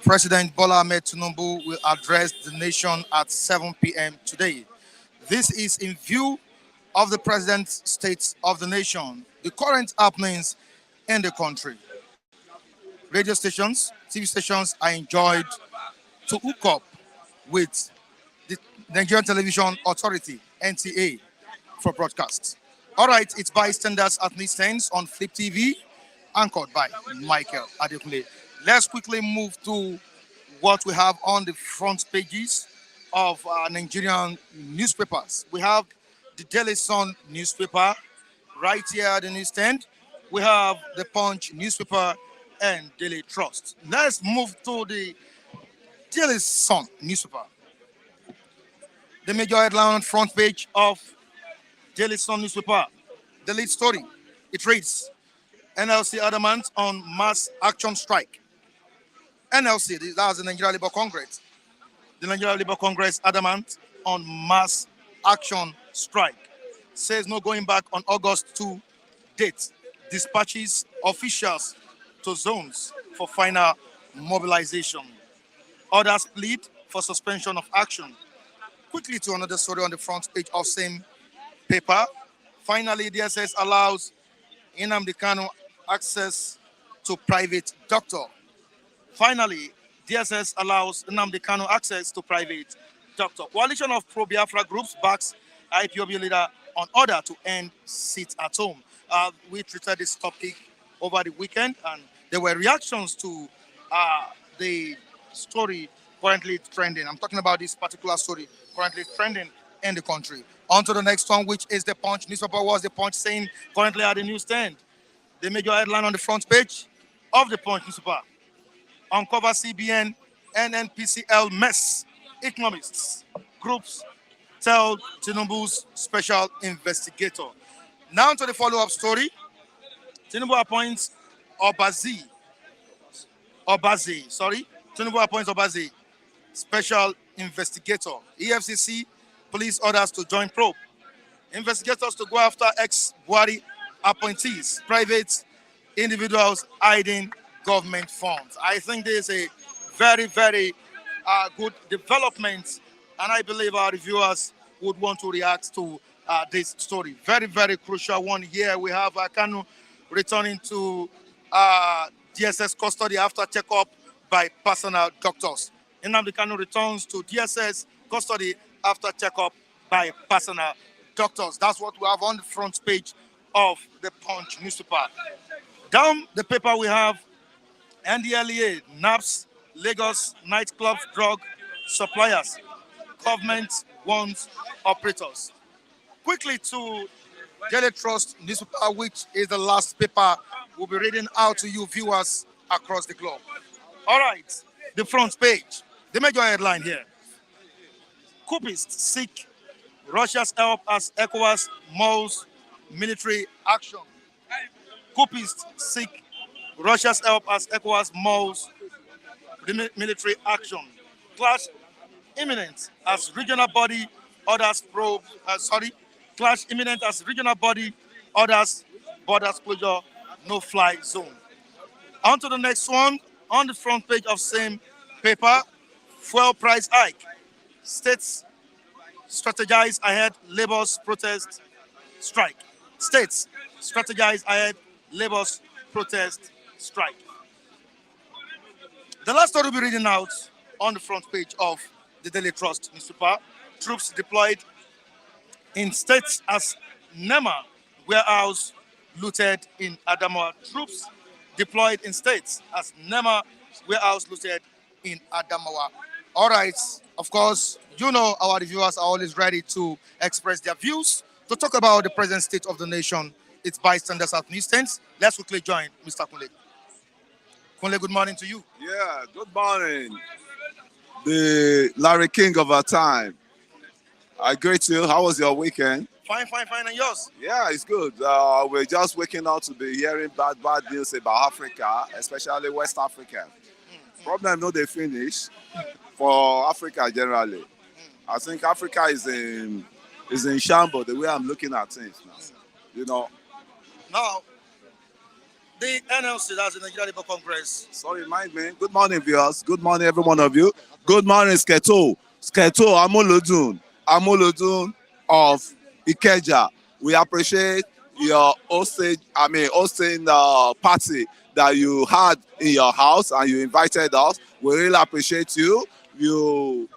President Bola Ahmed Tinubu will address the nation at 7 p.m. today. This is in view of the President's State of the Nation, the current happenings in the country. Radio stations, TV stations are enjoyed to hook up with the Nigerian Television Authority, NTA, for broadcasts. All right, it's bystanders at newsstands on Flip TV, anchored by Michael Adekunle. Let's quickly move to what we have on the front pages of Nigerian newspapers. We have the Daily Sun newspaper right here at the newsstand. We have the Punch newspaper and Daily Trust. Let's move to the Daily Sun newspaper. The major headline on front page of Daily Sun newspaper, the lead story, it reads, NLC Adamant on mass action strike. NLC, that's the Nigeria Labour Congress. The Nigeria Labour Congress adamant on mass action strike. Says no going back on August 2 date. Dispatches officials to zones for final mobilization. Others plead for suspension of action. Quickly to another story on the front page of same paper. Finally, DSS allows Nnamdi Kanu access to private doctor. Finally, DSS allows Nnamdi Kanu access to private doctor. Coalition of pro-Biafra groups backs IPOB leader on order to end sit at home. We treated this topic over the weekend, and there were reactions to the story currently trending. I'm talking about this particular story currently trending in the country. On to the next one, which is the Punch newspaper. Was the Punch saying currently at the newsstand? The major headline on the front page of the Punch newspaper. Uncover CBN, NNPCL mess. Economists, groups tell Tinubu's special investigator. Now to the follow-up story. Tinubu appoints Tinubu appoints Obazi, special investigator. EFCC police orders to join probe. Investigators to go after ex-Buhari appointees, private individuals hiding government funds. I think this is a very, very good development, and I believe our reviewers would want to react to this story. Very, very crucial one here. We have Kanu returning to DSS custody after checkup by personal doctors. Nnamdi Kanu returns to DSS custody after checkup by personal doctors. That's what we have on the front page of the Punch newspaper. Down the paper we have NDLEA, NAPS, Lagos nightclub drug suppliers. Government warns operators. Quickly to Daily Trust newspaper, which is the last paper we'll be reading out to you viewers across the globe. All right, the front page, the major headline here. Coupists seek Russia's help as ECOWAS mulls military action. Coupists seek Russia's help as ECOWAS mulls military action. Clash imminent as regional body orders probe. Clash imminent as regional body orders borders closure, no-fly zone. On to the next one. On the front page of same paper, fuel price hike. States strategize ahead labor's protest strike. States strategize ahead labor's protest strike. The last story we'll be reading out on the front page of the Daily Trust newspaper. Troops deployed in states as NEMA warehouse looted in Adamawa. Troops deployed in states as NEMA warehouse looted in Adamawa. All right, of course, you know our reviewers are always ready to express their views, to talk about the present state of the nation. It's bystanders at newsstands. Let's quickly join Mr. Kunle. Kunle, good morning to you. Yeah, good morning. The Larry King of our time. I greet you. How was your weekend? Fine, and yours? Yeah, it's good. We're just waking up to be hearing bad news about Africa, especially West Africa. Problem no they finish for Africa generally. I think Africa is in shambles the way I'm looking at things now. You know. Now, The NLC, that's the Nigeria Labour Congress. Sorry, mind me. Good morning, viewers. Good morning, every one of you. Good morning, Sketo. Sketo Amolodun. Amolodun of Ikeja. We appreciate your hosting party that you had in your house and you invited us. We really appreciate you. You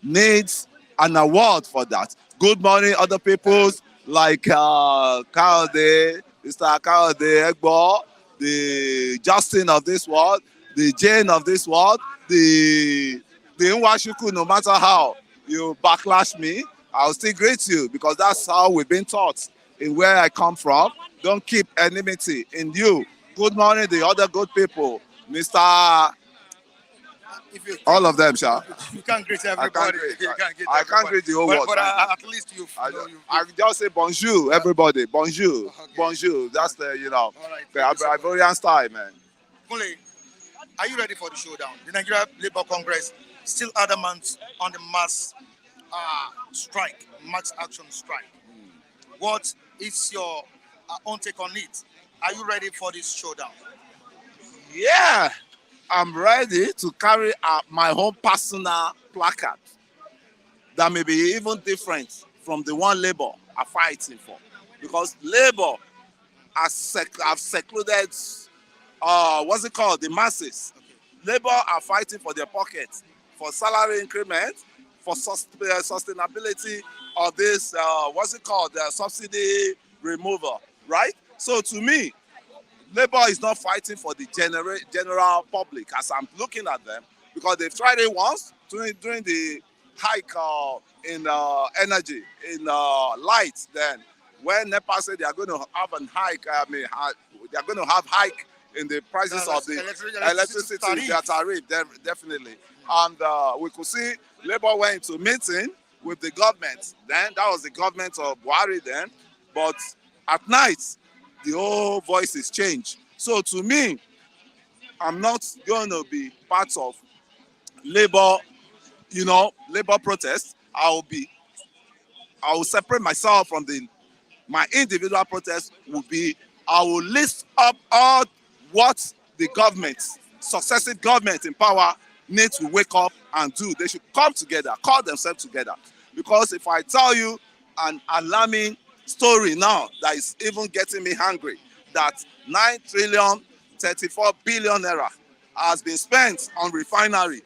need an award for that. Good morning, other peoples like Kaode, Mr. Kaode Egbo, the Justin of this world, the Jane of this world, the Nwashuku. No matter how you backlash me, I'll still greet you because that's how we've been taught in where I come from. Don't keep enmity in you. Good morning, the other good people, Mr. If you All of them, sir. you can't greet I can't everybody. greet. You can't greet I can't everybody. greet the whole world. But at least I just say bonjour, everybody. Bonjour, Okay. bonjour. That's the All right. the Thank you so much. Ivorian style, man. Kunle, are you ready for the showdown? The Nigeria Labour Congress still adamant on the mass strike, mass action strike. What is your own take on it? Are you ready for this showdown? Yeah, I'm ready to carry out my own personal placard that may be even different from the one Labour are fighting for, because Labour have secluded, what's it called, the masses. Labour are fighting for their pockets, for salary increment, for sustainability of this, what's it called, the subsidy removal, right? So to me, Labour is not fighting for the general public as I'm looking at them, because they've tried it once during the hike in energy, in light. Then when NEPA said they are going to have an hike, they are going to have hike in the prices of the electricity, their tariff, definitely. And we could see Labour went to meeting with the government. Then that was the government of Buhari then. But at night, the whole voice is changed. So to me, I'm not going to be part of Labour, Labour protest. I will separate myself from my individual protest. Will be, I will list up all what the government, successive government in power, need to wake up and do. They should come together, call themselves together. Because if I tell you an alarming story now that is even getting me hungry, that 9 trillion 34 billion naira has been spent on refinery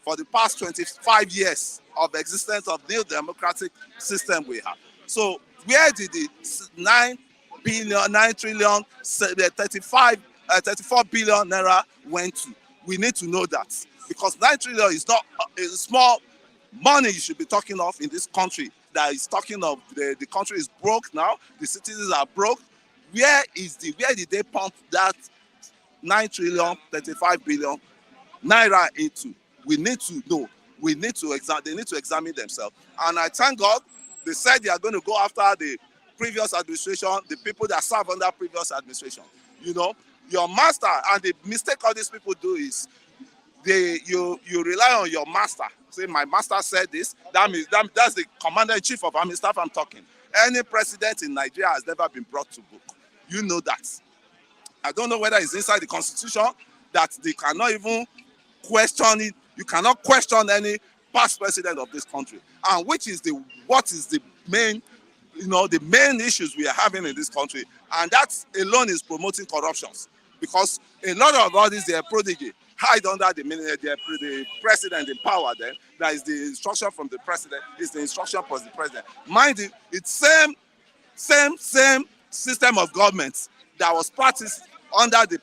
for the past 25 years of existence of new democratic system we have. So where did the 9 trillion 34 billion naira went to? We need to know that, because 9 trillion is not a small money you should be talking of in this country. That is talking of the country is broke now, the citizens are broke. Where did they pump that 9 trillion 35 billion naira into? We need to know. They need to examine themselves. And I thank God they said they are going to go after the previous administration, the people that serve under previous administration. Your master, and the mistake all these people do is you rely on your master. Say my master said this. That's the commander in chief of army staff I'm talking. Any president in Nigeria has never been brought to book. You know that. I don't know whether it's inside the constitution that they cannot even question it. You cannot question any past president of this country. And what is the main, the main issues we are having in this country? And that alone is promoting corruptions. Because a lot of all these, they are prodigy, hide under the president in power. Then that is the instruction from the president, is the instruction from the president. Mind you, it's same system of government that was practiced under the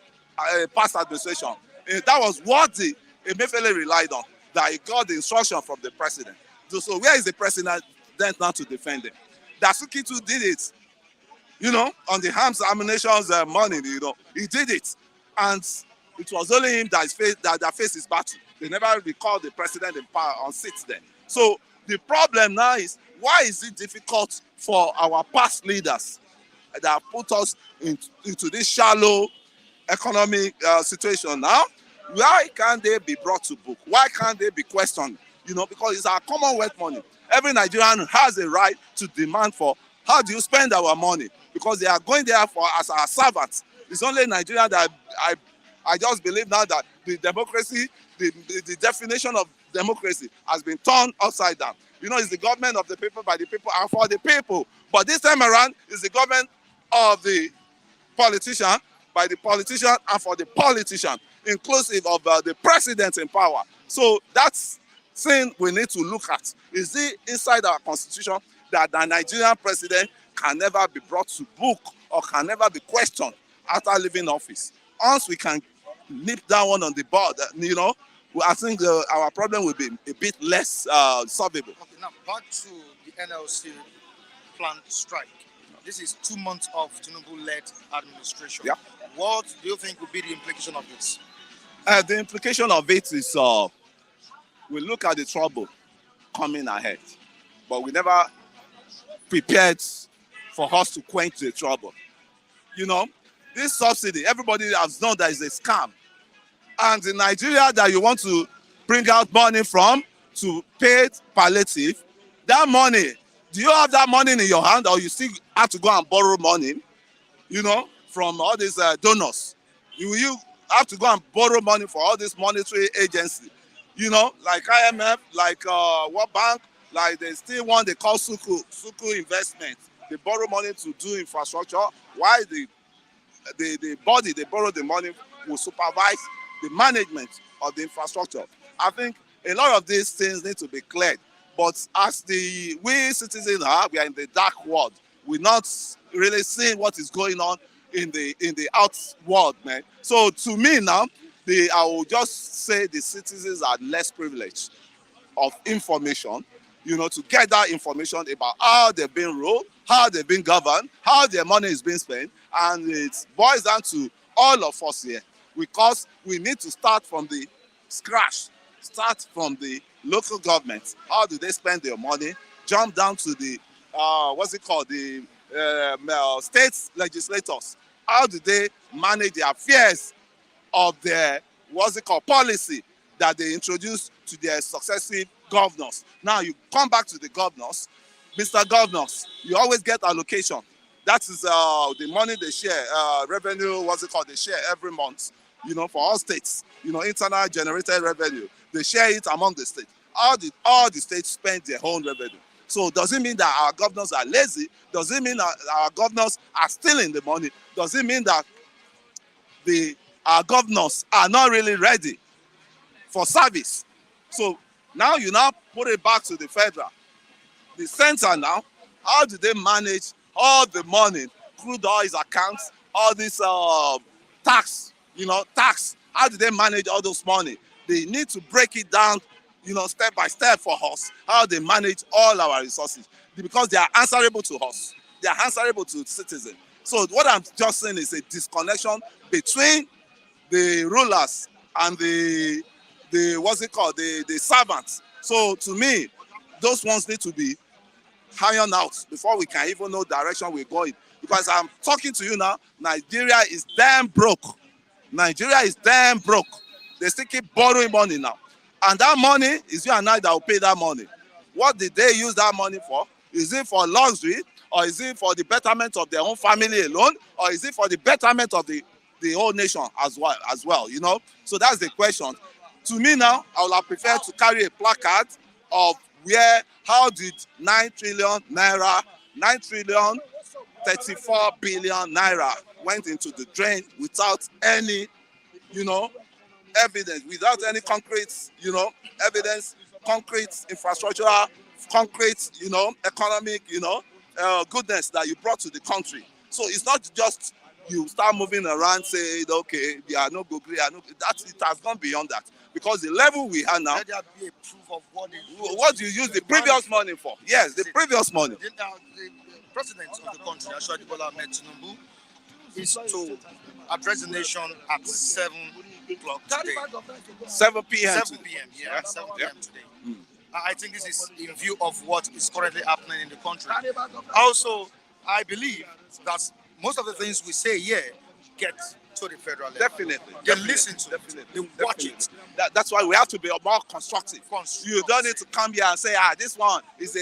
past administration. That was what the Emefiele relied on, that he got the instruction from the president. So where is the president then now to defend him? Dasuki too did it, on the arms ammunitions money, he did it. And it was only him that faced his battle. They never recalled the president in power on seats then. So the problem now is, why is it difficult for our past leaders that have put us into this shallow economic situation now? Why can't they be brought to book? Why can't they be questioned? Because it's our commonwealth money. Every Nigerian has a right to demand for how do you spend our money, because they are going there as our servants. It's only Nigeria that I just believe now that the democracy, the definition of democracy has been turned upside down. You know, it's the government of the people, by the people, and for the people. But this time around, it's the government of the politician, by the politician, and for the politician, inclusive of the president in power. So that's thing we need to look at. Is it inside our constitution that the Nigerian president can never be brought to book or can never be questioned after leaving office? Once we can nip that one on the board, you know, I think our problem will be a bit less solvable. Okay, now back to the NLC planned strike. This is 2 months of Tinubu-led administration. Yeah. What do you think will be the implication of this? The implication of it is we look at the trouble coming ahead, but we never prepared for us to quench the trouble. You know, this subsidy, everybody has known that is a scam. And in Nigeria that you want to bring out money from to pay palliative, that money, do you have that money in your hand, or you still have to go and borrow money, you know, from all these donors? You have to go and borrow money for all these monetary agencies, you know, like IMF, like World Bank, like they still want, they call Suku investment. They borrow money to do infrastructure. Why the body they borrow the money will supervise the management of the infrastructure. I think a lot of these things need to be cleared. But as we citizens we are in the dark world. We're not really seeing what is going on in the out world, man. So to me now, I will just say the citizens are less privileged of information, you know, to get that information about how they've been ruled, how they've been governed, how their money is being spent, and it boils down to all of us here, because we need to start from the scratch, start from the local government. How do they spend their money? Jump down to the the state legislators. How do they manage the affairs of their policy that they introduce to their successive governors? Now you come back to the governors. Mr. Governors, you always get allocation. That is the money they share, revenue, they share every month, you know, for all states, you know, internal generated revenue. They share it among the states. All the states spend their own revenue. So does it mean that our governors are lazy? Does it mean that our governors are stealing the money? Does it mean that our governors are not really ready for service? So now you put it back to the federal. The center now, how do they manage all the money, crude oil accounts, all this tax, tax? How do they manage all those money? They need to break it down, step by step for us, how they manage all our resources, because they are answerable to us. They are answerable to citizens. So what I'm just saying is a disconnection between the rulers and the servants. So to me, those ones need to be ironed out before we can even know direction we're going. Because I'm talking to you now, Nigeria is damn broke. Nigeria is damn broke. They still keep borrowing money now. And that money is you and I that will pay that money. What did they use that money for? Is it for luxury? Or is it for the betterment of their own family alone? Or is it for the betterment of the whole nation as well, So that's the question. To me now, I would have preferred to carry a placard of how did 9 trillion 34 billion naira went into the drain without any, evidence, without any concrete, evidence, concrete infrastructure, concrete, economic, goodness that you brought to the country. So it's not just you start moving around saying, okay, they are no good, it has gone beyond that. Because the level we are now, let there be a proof of what you use the previous money for. Yes, the previous money. The president of the country, Ashwadi Bola Ahmed Tinubu, is to address the nation at 7 o'clock today. 7 p.m. 7 p.m. Yeah, 7 p.m. today. I think this is in view of what is currently happening in the country. Also, I believe that most of the things we say here get to the federal level. Definitely. They listen to it. They watch it. That's why we have to be more constructive. You don't need to come here and say, this one is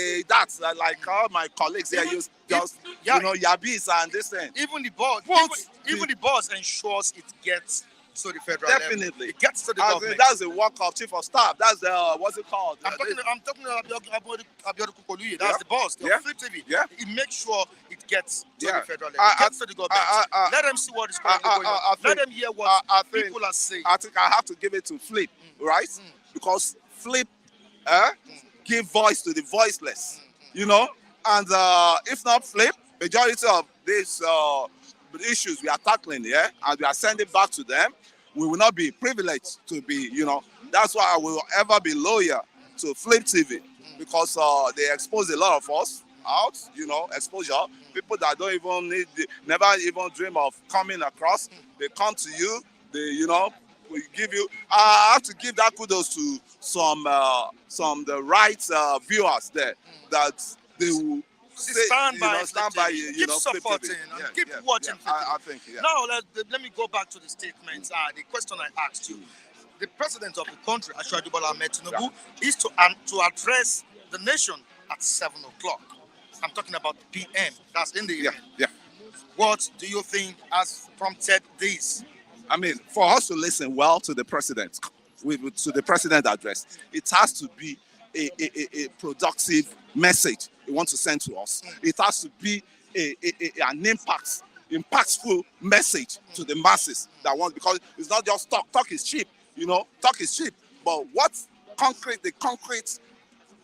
like all my colleagues here use just Yeah. you know, Yabis and this thing. Even the boss, Both even the boss ensures it gets to the federal Definitely. level. It gets to the As in, government. that's the work of chief of staff. That's the what's it called? I'm talking about Abiodun Kukoluyi. That's Yeah. the boss. The Yeah. Flip TV. Yeah. He makes sure it gets to Yeah. the federal level. It gets to the government. Let them see what is currently going on. Let them hear what people are saying. I think I have to give it to Flip, right? Because Flip give voice to the voiceless, you know. And if not Flip, majority of these issues we are tackling here and we are sending back to them, we will not be privileged to be, you know. That's why I will ever be loyal to Flip TV, because they expose a lot of us out, you know, exposure. People that don't even need, never even dream of coming across, they come to you, they, you know, we give you. I have to give that kudos to some the right viewers there, that they will stand by, stand by you, keep know, supporting and keep watching. I think. Yeah. Now let me go back to the statements. The question I asked you. The president of the country, Ashwaju Bola Ahmed Tinubu, is to address the nation at 7 o'clock. I'm talking about PM. That's in the evening. Yeah. What do you think has prompted this? I mean, for us to listen well to the president, to the president address, it has to be a productive message he wants to send to us. It has to be an impactful message to the masses that want, because it's not just talk. Talk is cheap, you know. Talk is cheap, but what the concrete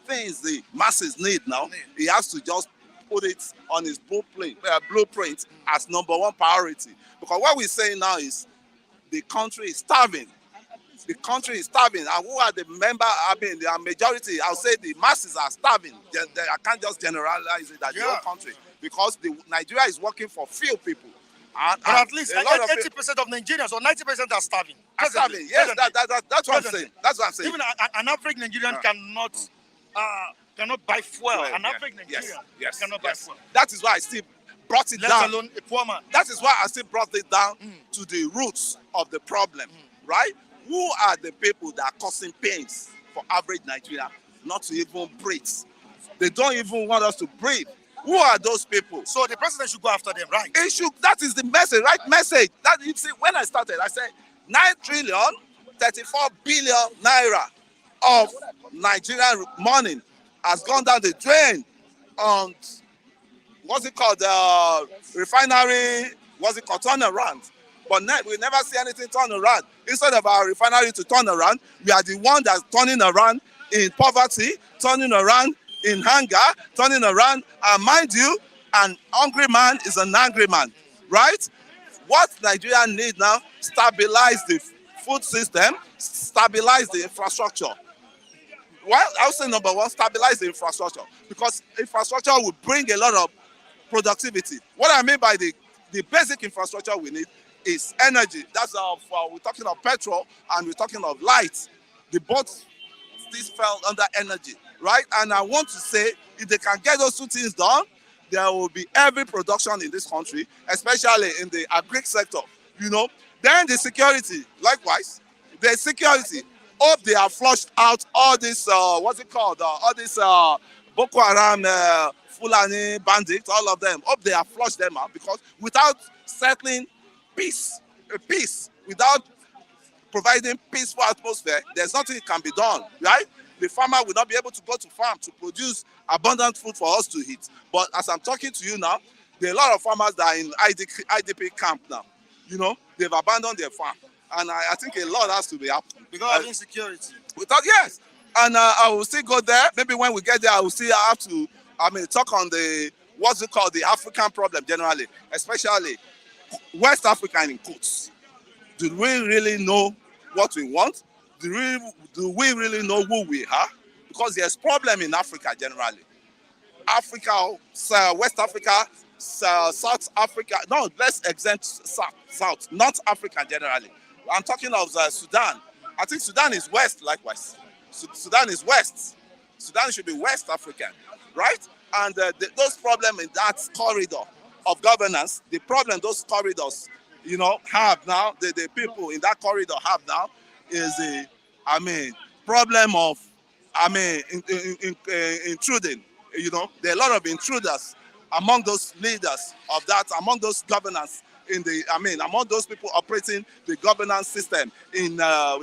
things the masses need now, he has to just put it on his blueprint as number one priority. Because what we're saying now is the country is starving. The country is starving, and who are the member? I mean, the majority. I'll say the masses are starving. I can't just generalize it that the whole country, because Nigeria is working for few people. But at least 80% of Nigerians or 90% are starving. Are starving. Yes, that's what I'm saying. That's what I'm saying. Even an average Nigerian cannot buy fuel. An average Nigerian cannot buy fuel. That is why I still brought it down. Let alone a poor man. That is why I still brought it down to the roots of the problem, right? Who are the people that are causing pains for average Nigeria not to even breathe? They don't even want us to breathe. Who are those people? So the president should go after them, right? It should. That is the message, right message. That, you see, when I started, I said 9,34,000,000,000 naira of Nigerian money has gone down the drain on what's it called, refinery, what's it called, turnaround. But we never see anything turn around. Instead of our refinery to turn around, we are the one that's turning around in poverty, turning around in hunger, turning around. And mind you, an hungry man is an angry man, right? What Nigeria needs now, stabilize the food system, stabilize the infrastructure. Well, I would say number one, stabilize the infrastructure, because infrastructure will bring a lot of productivity. What I mean by the basic infrastructure we need is energy. That's we're talking of petrol and we're talking of light. The both still fell under energy, right? And I want to say, if they can get those two things done, there will be every production in this country, especially in the agri sector, you know. Then the security, likewise, the security. Hope they have flushed out all this, all this Boko Haram, Fulani bandits, all of them. Hope they have flushed them out, because without settling peace, without providing peaceful atmosphere, there's nothing can be done, right? The farmer will not be able to go to farm to produce abundant food for us to eat. But as I'm talking to you now, there are a lot of farmers that are in IDP camp now. You know, they've abandoned their farm. And I think a lot has to be happening. Because of insecurity. Yes. And I will still go there. Maybe when we get there, I will still have to, talk on the, what's it called, the African problem generally, especially West Africa in quotes. Do we really know what we want? Do we really know who we are? Because there's problem in Africa generally. Africa, West Africa, South Africa. No, let's exempt South, North Africa generally. I'm talking of Sudan. I think Sudan is West likewise. Sudan is West. Sudan should be West African, right? And those problems in that corridor of governance, the problem those corridors, you know, have now, the people in that corridor have now, is problem of, intruding. You know, there are a lot of intruders among those leaders of that, among those governors in the, I mean, among those people operating the governance system in I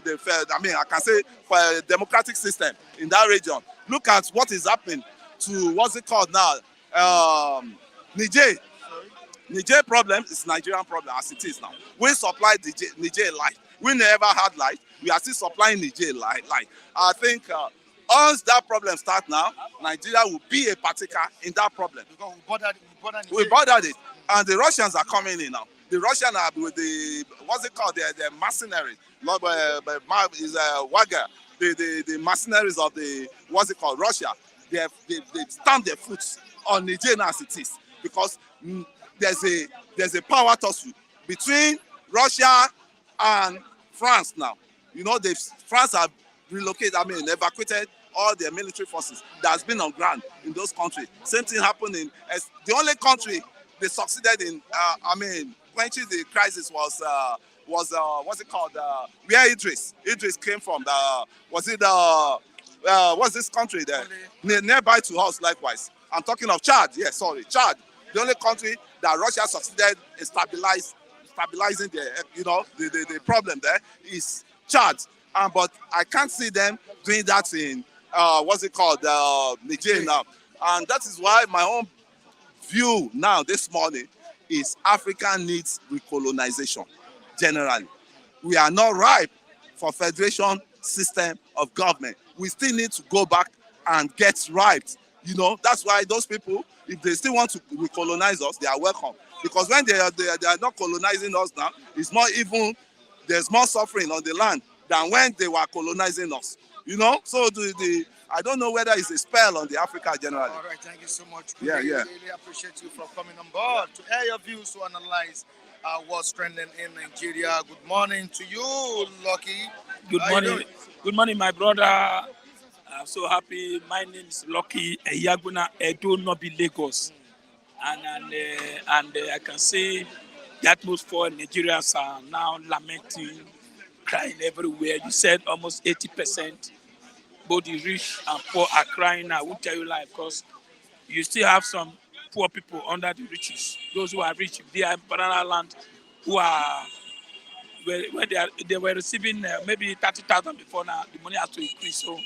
can say for a democratic system in that region. Look at what is happening to what's it called now, Niger. Niger problem is Nigerian problem as it is now. We supply Niger light. We never had light. We are still supplying Niger light. I think once that problem starts now, Nigeria will be a partaker in that problem. Because We bothered it. And the Russians are coming in now. The Russians are with the, what's it called? The mercenaries. Is Wagner. The mercenaries of the, what's it called? Russia. They stand their foot on Niger as it is. Because there's a power tussle between Russia and France now. You know, France have relocated, evacuated all their military forces that has been on ground in those countries. Same thing happened in the only country they succeeded in, quenching the crisis was what's it called? Where Idris came from. What's this country there? Nearby to us, likewise. I'm talking of Chad. Yes, sorry, Chad. The only country that Russia succeeded in stabilizing the problem there is Chad. But I can't see them doing that in Niger now. And that is why my own view now this morning is Africa needs recolonization generally. We are not ripe for federation system of government. We still need to go back and get right. You know, that's why those people, if they still want to recolonize us, they are welcome. Because when they are not colonizing us now, it's not even, there's more suffering on the land than when they were colonizing us. You know, so I don't know whether it's a spell on the Africa generally. All right, thank you so much. Yeah. Really appreciate you for coming on board to air your views to analyze what's trending in Nigeria. Good morning to you, Lucky. Good morning. Good morning, my brother. I'm so happy. My name is Lucky Eyaguna Edo Nobi Lagos. And I can see the atmosphere. Nigerians are now lamenting, crying everywhere. You said almost 80%. Both the rich and poor are crying. I will tell you like, because you still have some poor people under the riches. Those who are rich, they are in banana land, who are when they were receiving maybe 30,000 before. Now the money has to increase. So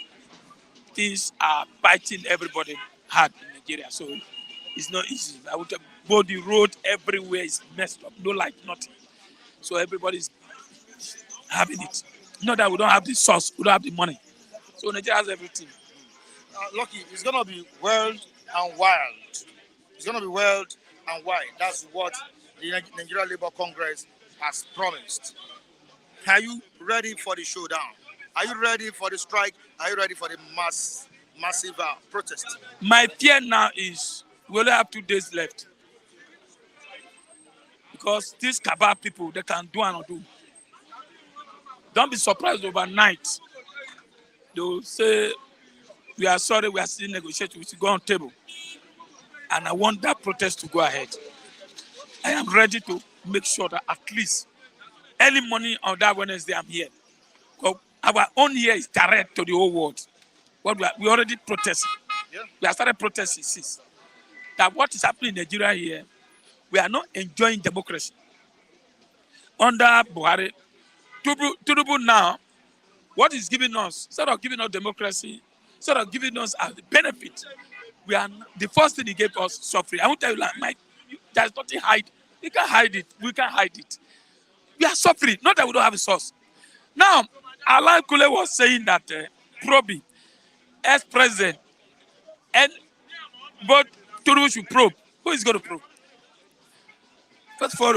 things are biting everybody hard in Nigeria. So it's not easy. I would tell both the road everywhere is messed up. No light, nothing. So everybody's having it. Not that we don't have the source, we don't have the money. So Nigeria has everything. Lucky, it's going to be wild and wild. It's going to be wild and wild. That's what the Nigeria Labour Congress has promised. Are you ready for the showdown? Are you ready for the strike? Are you ready for the massive protest? My fear now is we only have 2 days left. Because these cabal people, they can do and undo. Don't be surprised overnight. They'll say, we are sorry, we are still negotiating, we should go on table. And I want that protest to go ahead. I am ready to make sure that at least early morning on that Wednesday I'm here. Because our own here is direct to the whole world. But we already protested. Yeah. We have started protesting since. That what is happening in Nigeria here, we are not enjoying democracy. Under Buhari, Tinubu now, what is giving us, instead of giving us democracy, instead of giving us as the benefit, we are the first thing he gave us suffering. I won't tell you like, Mike, there's nothing hide. You can't hide it. We can't hide it. We are suffering. Not that we don't have a source. Now, Alain Kule was saying that probing ex-president and but Tinubu should probe. Who is going to probe? First of all,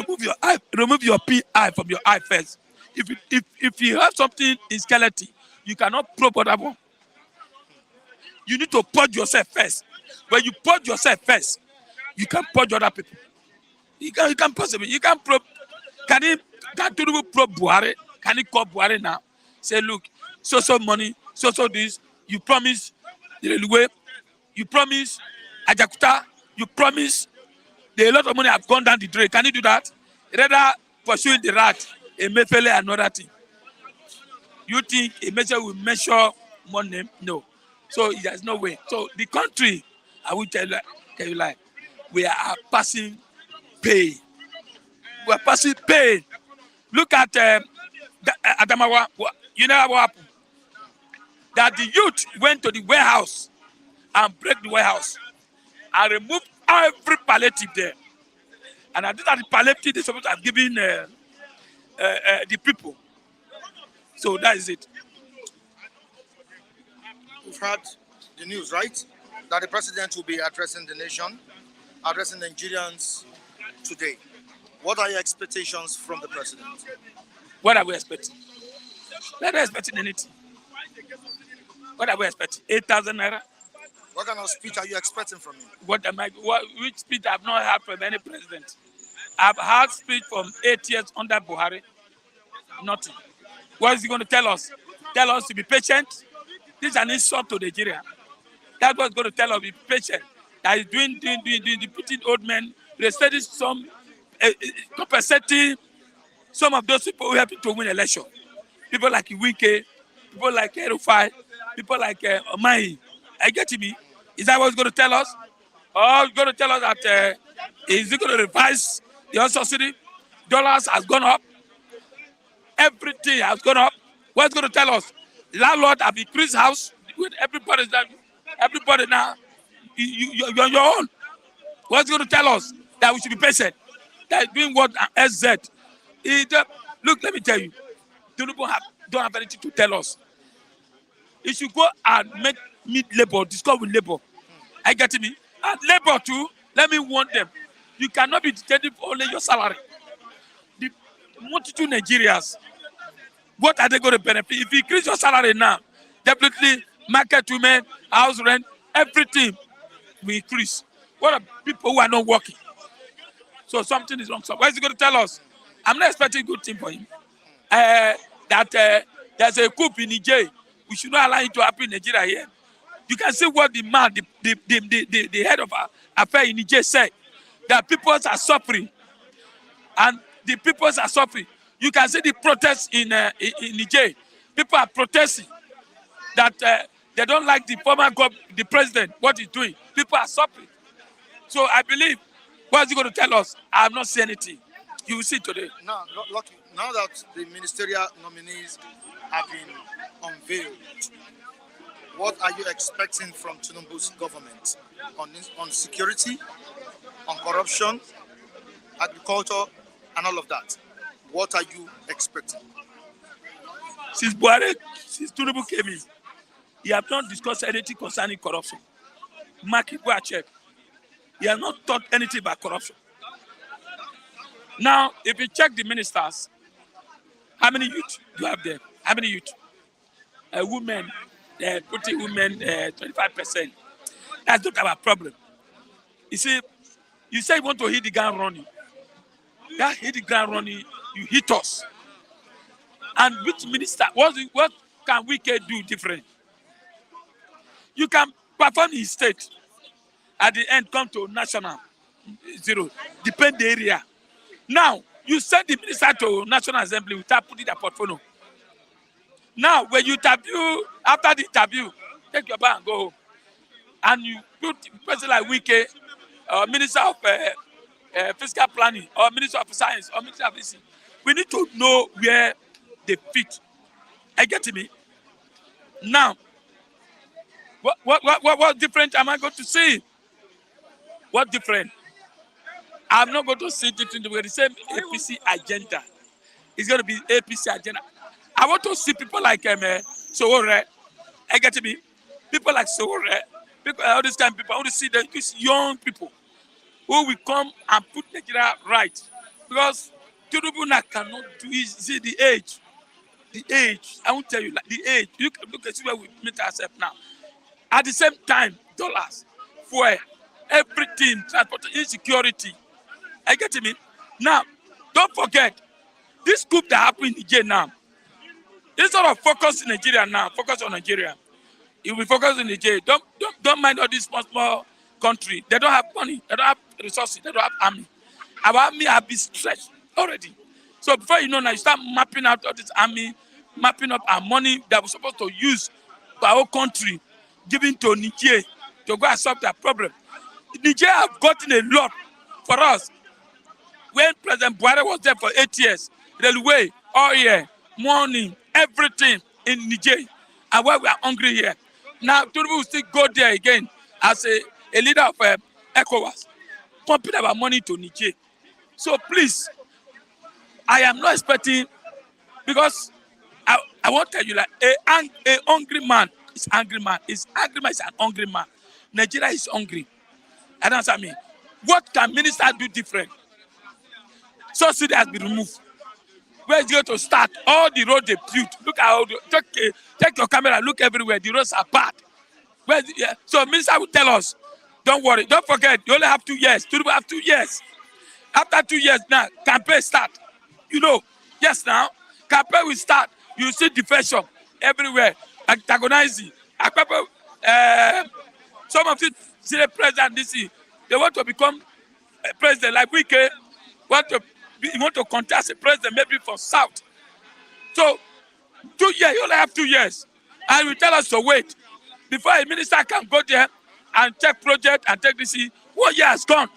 remove your PI from your eye first. If you have something in skeleton, you cannot probe other one. You need to purge yourself first. When you purge yourself first, you can purge other people. You can possibly, you can probe. Can Tinubu probe Buhari? Can he call Buhari now? Say, look, so money, so this. You promise the railway. You promise Ajakuta. You promise a lot of money have gone down the drain. Can you do that? Rather pursuing the rat, a Mefele, another thing. You think a measure will measure money? No. So there's no way. So the country, I will tell you like, we are passing pain. We are passing pain. Look at Adamawa. You know what happened? That the youth went to the warehouse and break the warehouse and remove every palliative there. And I think that the palliative they supposed to have given the people. So that is it. We've heard the news, right? That the president will be addressing the nation, addressing Nigerians today. What are your expectations from the president? What are we expecting? We are not expecting anything. What are we expecting? 8,000 naira? What kind of speech are you expecting from him? Which speech I've not heard from any president? I've heard speech from 8 years under Buhari. Nothing. What is he going to tell us? Tell us to be patient? This is an insult to Nigeria. That's what he's going to tell us, be patient. That is doing, putting old men, resetting some, compensating some of those people who helped to win election. People like Iwike, people like Erufai, people like Omai. I get me. Is that what he's going to tell us? Or he's going to tell us that is he going to revise the oil subsidy? Dollars has gone up. Everything has gone up. What's going to tell us? Landlord have increased house with everybody now. You're on your own. What's going to tell us? That we should be patient. That is doing what SZ. Look, let me tell you. Tinubu don't have anything to tell us. He should go and meet labor, discuss with labor. I get me? And labor too, let me warn them. You cannot be dictating only your salary. The multitude Nigerians, what are they going to benefit? If you increase your salary now, definitely market women, house rent, everything will increase. What are people who are not working? So something is wrong. So what is he going to tell us? I'm not expecting good thing for him. That there's a coup in Niger. We should not allow it to happen in Nigeria here. You can see what the man, the head of affair in Niger said. That people are suffering. And the people are suffering. You can see the protests in Niger. People are protesting that they don't like the the president, what he's doing. People are suffering. So I believe, what is he going to tell us? I have not seen anything. You will see today. Now that the ministerial nominees have been unveiled, what are you expecting from Tinubu's government on security, on corruption, agriculture, and all of that? What are you expecting? Since Tinubu came in, he has not discussed anything concerning corruption. Mark it, go and check. He has not taught anything about corruption. Now, if you check the ministers, how many youth do you have there? How many youth? Women, putting women 25%. That's not our problem. You see, you say you want to hit the ground running. That hit the ground running, you hit us. And which minister, what can we do different? You can perform in state. At the end, come to national, zero. Depend the area. Now, you send the minister to National Assembly without putting the portfolio. Now, when you interview, after the interview, take your bag and go home. And you put person like Wike, Minister of Fiscal Planning, or Minister of Science, or Minister of this. We need to know where they fit. I get me? Now, what different am I going to see? What different? I'm not going to see different with the same APC agenda. It's going to be APC agenda. I want to see people like Sowore. I get me? People like Sowore. People, all these kind of people. I want to see these young people who will come and put Nigeria right. Because Tinubu cannot do it. See the age. The age. I won't tell you, like the age. You can look at where we meet ourselves now. At the same time, dollars, fuel, everything, transport, insecurity. I get me? Now, don't forget, this coup that happened in Nigeria now, instead of focus in Nigeria now, focus on Nigeria. You will focus on Nigeria. Don't mind all these small country. They don't have money. They don't have resources. They don't have army. Our army have been stretched already. So before you know now, you start mapping out all this army, mapping up our money that we're supposed to use for our country, giving to Nigeria to go and solve that problem. Niger have gotten a lot for us. When President Buhari was there for 8 years, railway, oil, money, everything in Niger, and why we are hungry here. Now, Tinubu will still go there again as a leader of ECOWAS, pumping our money to Niger. So please, I am not expecting, because I want to tell you, like a hungry man is angry man. Is angry man is an hungry man. Nigeria is hungry. I don't understand me. What can minister do different? Subsidy has been removed. Where is it going to start? All the roads they built. Look at how take your camera, look everywhere. The roads are bad. Yeah. So minister will tell us, don't worry, don't forget, you only have 2 years. Tinubu have 2 years. After 2 years now, campaign start. You know, yes now, campaign will start. You see defection everywhere, antagonizing. Some of the senior president DC, they want to become a president like Wike, want to contest a president maybe for South. So 2 years, you only have 2 years. And you tell us to wait. Before a minister can go there and check project and take this, 1 year has gone.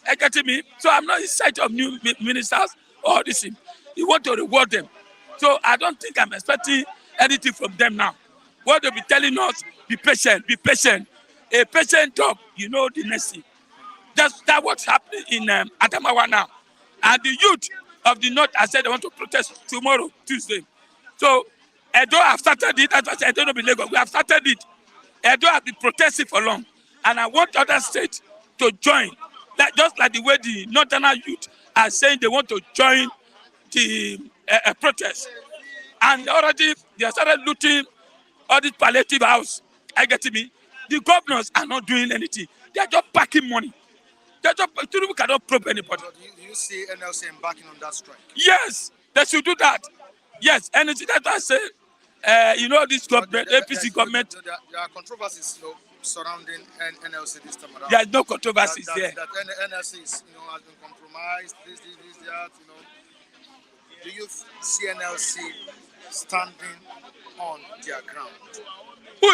You getting me? So I'm not in sight of new ministers or this thing. You want to reward them. So I don't think I'm expecting anything from them now. What they'll be telling us, be patient, be patient. A patient dog, you know the next thing. That's what's happening in Adamawa now. And the youth of the north, I said they want to protest tomorrow, Tuesday. So Edo have started it. As I said, I don't know Lagos. We have started it. Edo have been protesting for long. And I want other states to join. Just like the way the northern youth are saying they want to join the protest. And already they started looting all this palliative house. I get me. The governors are not doing anything. They are just packing money. Tinubu cannot probe anybody. But do you see NLC embarking on that strike? Yes, they should do that. Yes, and it's that I say, this government, APC government. There are controversies, surrounding NLC this time around. There is no controversies there. That NLC is, has been compromised. This, that. Do you see NLC standing on their ground? Who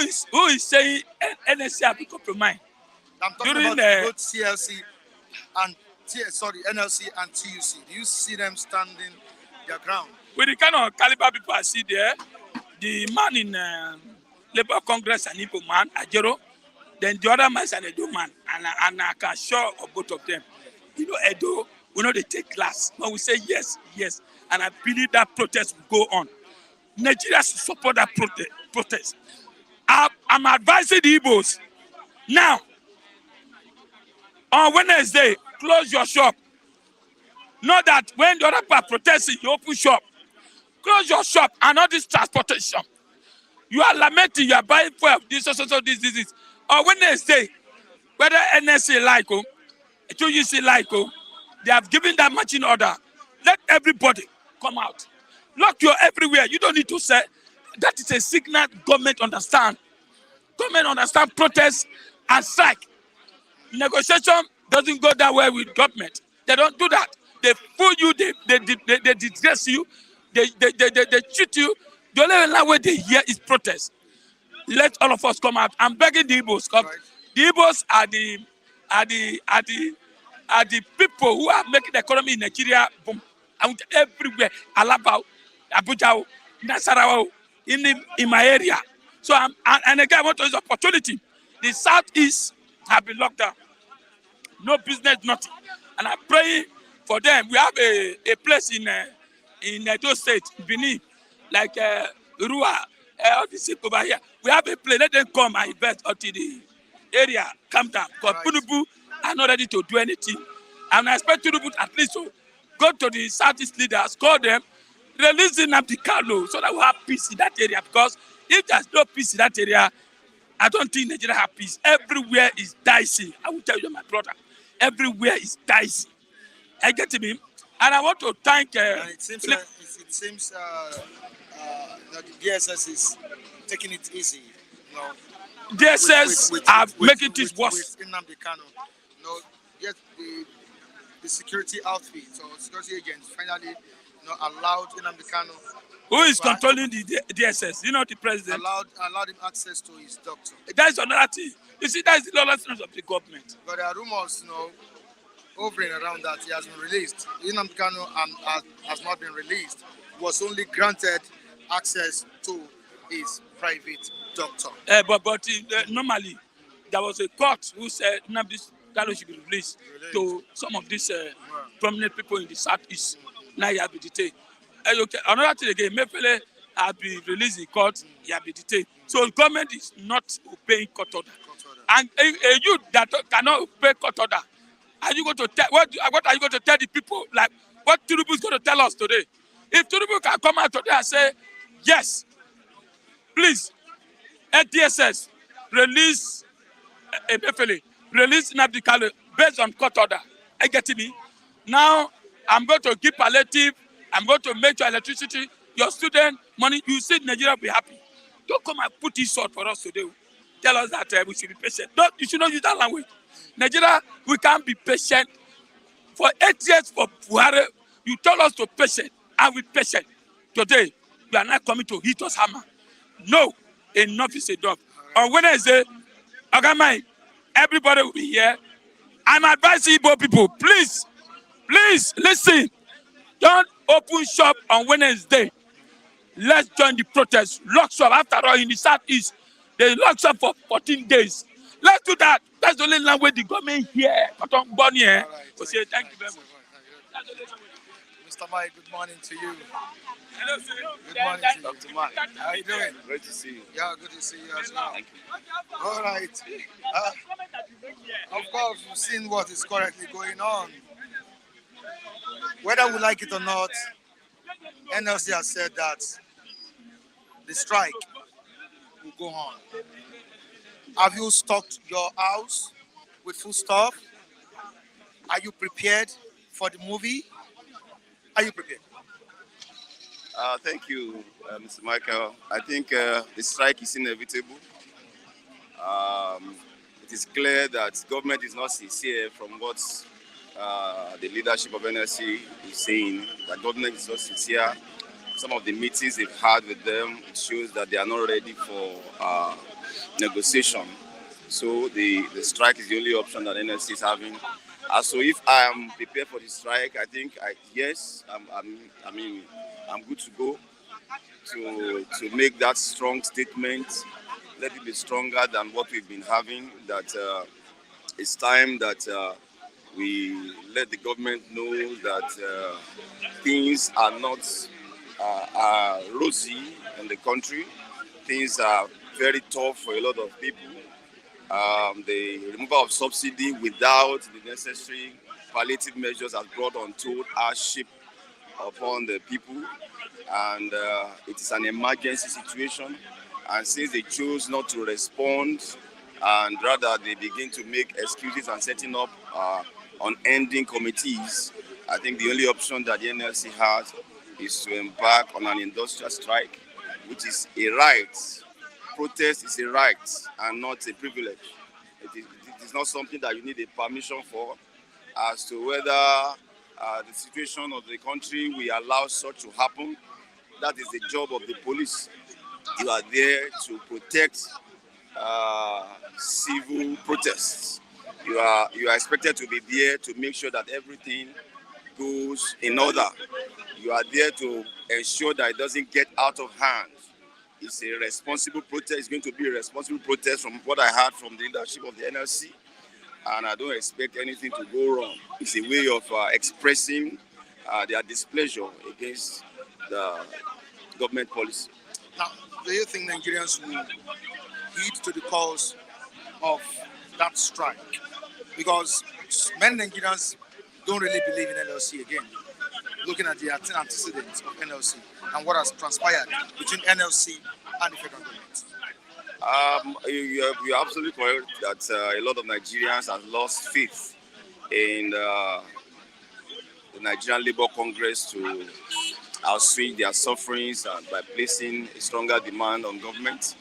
is saying NLC have been compromised? I'm talking about both CLC and NLC and TUC. Do you see them standing their ground? With the kind of caliber people I see there, the man in Labour Congress and Igbo man, Ajero, then the other man is an Edo man, and I can assure of both of them. Edo, they take class. When we say yes, yes, and I believe that protest will go on. Nigeria should support that protest. I'm advising the Igbos now. On Wednesday, close your shop. Not that when the other part protesting, you open shop. Close your shop and all this transportation. You are lamenting, you are buying fuel, this. On Wednesday, whether NSA like, TUC like, they have given that marching order. Let everybody come out. Lock you everywhere. You don't need to say. That is a signal government understand. Government understand protest and strike. Negotiation doesn't go that way with government. They don't do that. They fool you, they disgrace you, they cheat you. The only way they hear is protest. Let all of us come out. I'm begging the Igbos, because the Igbos are the people who are making the economy in Nigeria boom. Everywhere. Alabao, Abuja, Nasarawa, in my area. So and again, I want to use opportunity. The southeast have been locked down. No business, nothing. And I'm praying for them. We have a place in Edo State, Benin, like Rua, all this over here. We have a place. Let them come and invest until the area calm down. Because Tinubu are not ready to do anything. And I expect Tinubu at least to go to the Southeast leaders, call them, release Nnamdi Kanu so that we have peace in that area. Because if there's no peace in that area, I don't think Nigeria has peace. Everywhere is dicey. I will tell you, my brother. Everywhere is dicey. I get me, and I want to thank. It seems the DSS is taking it easy. DSS are making it worse. With Nnamdi Kanu. Yet the security outfit or security agents finally allowed Nnamdi Kanu. Who is Right. controlling the DSS? You know, the president. Allowed him access to his doctor. That is another thing. You see, that is the lawlessness of the government. But there are rumors, hovering around that he has been released. Nnamdi Kanu has not been released. He was only granted access to his private doctor. But normally, there was a court who said Nnamdi Kanu should be released to some of these prominent people in the southeast. Now he has been detained. Okay. Another thing again, Mefele has been released in court, he has been detained. So the government is not obeying court order. And a youth that cannot obey court order, are you going to tell what are you going to tell the people, like what Tinubu is going to tell us today? If Tinubu can come out today and say, yes, please, NTSS, release Emefiele, release Nnamdi Kanu based on court order. Are you getting me? Now, I'm going to give palliative, I'm going to make your electricity, your student money. You see Nigeria will be happy. Don't come and put this sort for us today. Tell us that we should be patient. You should not use that language. Nigeria, we can't be patient. For 8 years for Buhari, you told us to patient, and we patient. Today, you are not coming to hit us hammer. No, enough is enough. On Wednesday, Ogamai, everybody will be here. I'm advising Igbo people, please, listen. Don't open shop on Wednesday. Let's join the protest. Lock shop. After all, in the southeast, they lock shop for 14 days. Let's do that. That's the only language the government here. Born here. Say thank you very much. Mr. Mike, good morning to you. Hello, sir. Good morning to you. Dr. Mike, How are you doing? great to see you. Yeah, good to see you as well. Thank you. All right. Of course, you've seen what is currently going on. Whether we like it or not, NLC has said that the strike will go on. Have you stocked your house with food stuff? Are you prepared for the movie? Are you prepared? Thank you, Mr. Michael. I think the strike is inevitable. It is clear that government is not sincere from what the leadership of NLC is saying, that government is not sincere. Some of the meetings they've had with them, it shows that they are not ready for negotiation. So the strike is the only option that NLC is having. So if I am prepared for the strike, I think yes, I'm good to go to make that strong statement. Let it be stronger than what we've been having. That it's time that we let the government know that things are not rosy in the country. Things are very tough for a lot of people. The removal of subsidy without the necessary palliative measures has brought untold hardship upon the people, and it is an emergency situation. And since they chose not to respond, and rather they begin to make excuses and setting up unending committees, I think the only option that the NLC has is to embark on an industrial strike, which is a right. Protest is a right and not a privilege. It is not something that you need a permission for. As to whether the situation of the country will allow such to happen, that is the job of the police. You are there to protect civil protests. You are expected to be there to make sure that everything goes in order. You are there to ensure that it doesn't get out of hand. It's a responsible protest. It's going to be a responsible protest from what I heard from the leadership of the NLC. And I don't expect anything to go wrong. It's a way of expressing their displeasure against the government policy. Now, do you think Nigerians will heed to the cause of that strike? Because many Nigerians don't really believe in NLC again, looking at the antecedents of NLC and what has transpired between NLC and the federal government. You're absolutely correct that a lot of Nigerians have lost faith in the Nigerian Labour Congress to assuage their sufferings by placing a stronger demand on government.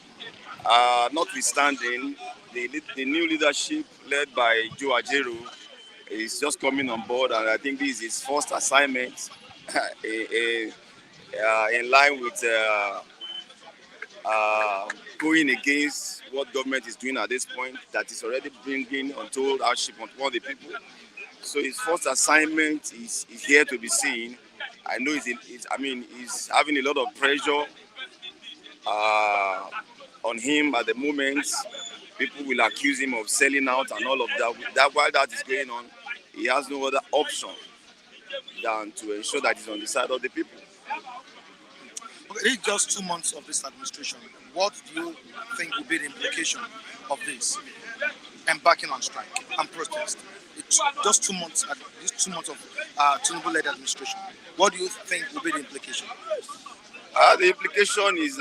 Notwithstanding, the new leadership led by Joe Ajaero is just coming on board, and I think this is his first assignment, a in line with uh, going against what government is doing at this point, that is already bringing untold hardship on all the people. So his first assignment is here to be seen. I know he's having a lot of pressure uh, on him at the moment. People will accuse him of selling out and all of that. While that is going on, he has no other option than to ensure that he's on the side of the people. Okay, this is just 2 months of this administration. What do you think will be the implication of this embarking on strike and protest? It's just 2 months. These 2 months of Tinubu-led administration. What do you think will be the implication? The implication is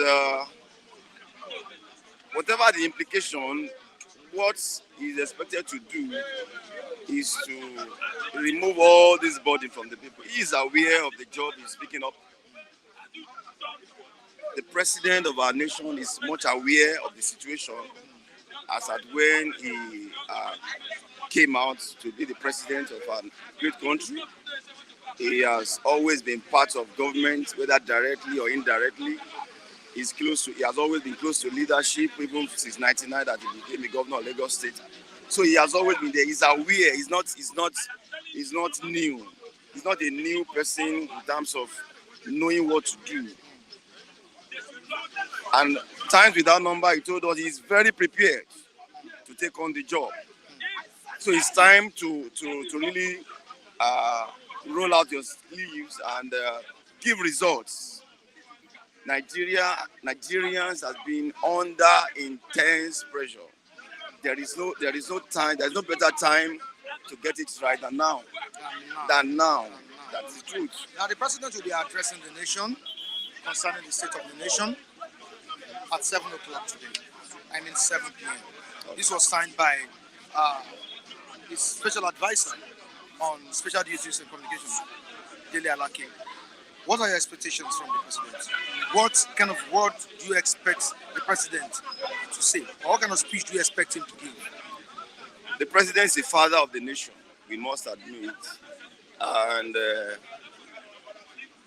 whatever the implication, what is expected to do is to remove all this burden from the people. He is aware of the job he's picking up. The president of our nation is much aware of the situation as at when he came out to be the president of our great country. He has always been part of government, whether directly or indirectly. He has always been close to leadership, even since '99 that he became the governor of Lagos State. So he has always been there. He's aware. He's not new. He's not a new person in terms of knowing what to do. And times without number, he told us he's very prepared to take on the job. So it's time to really roll out your sleeves and give results. Nigerians has been under intense pressure. There is no time. There is no better time to get it right than now. That's the truth. Now, the president will be addressing the nation concerning the state of the nation at 7 o'clock today. 7 p.m. This was signed by his special advisor on special duties and communications, Dele Alake. What are your expectations from the president? What kind of word do you expect the president to say? Or what kind of speech do you expect him to give? The president is the father of the nation, we must admit. And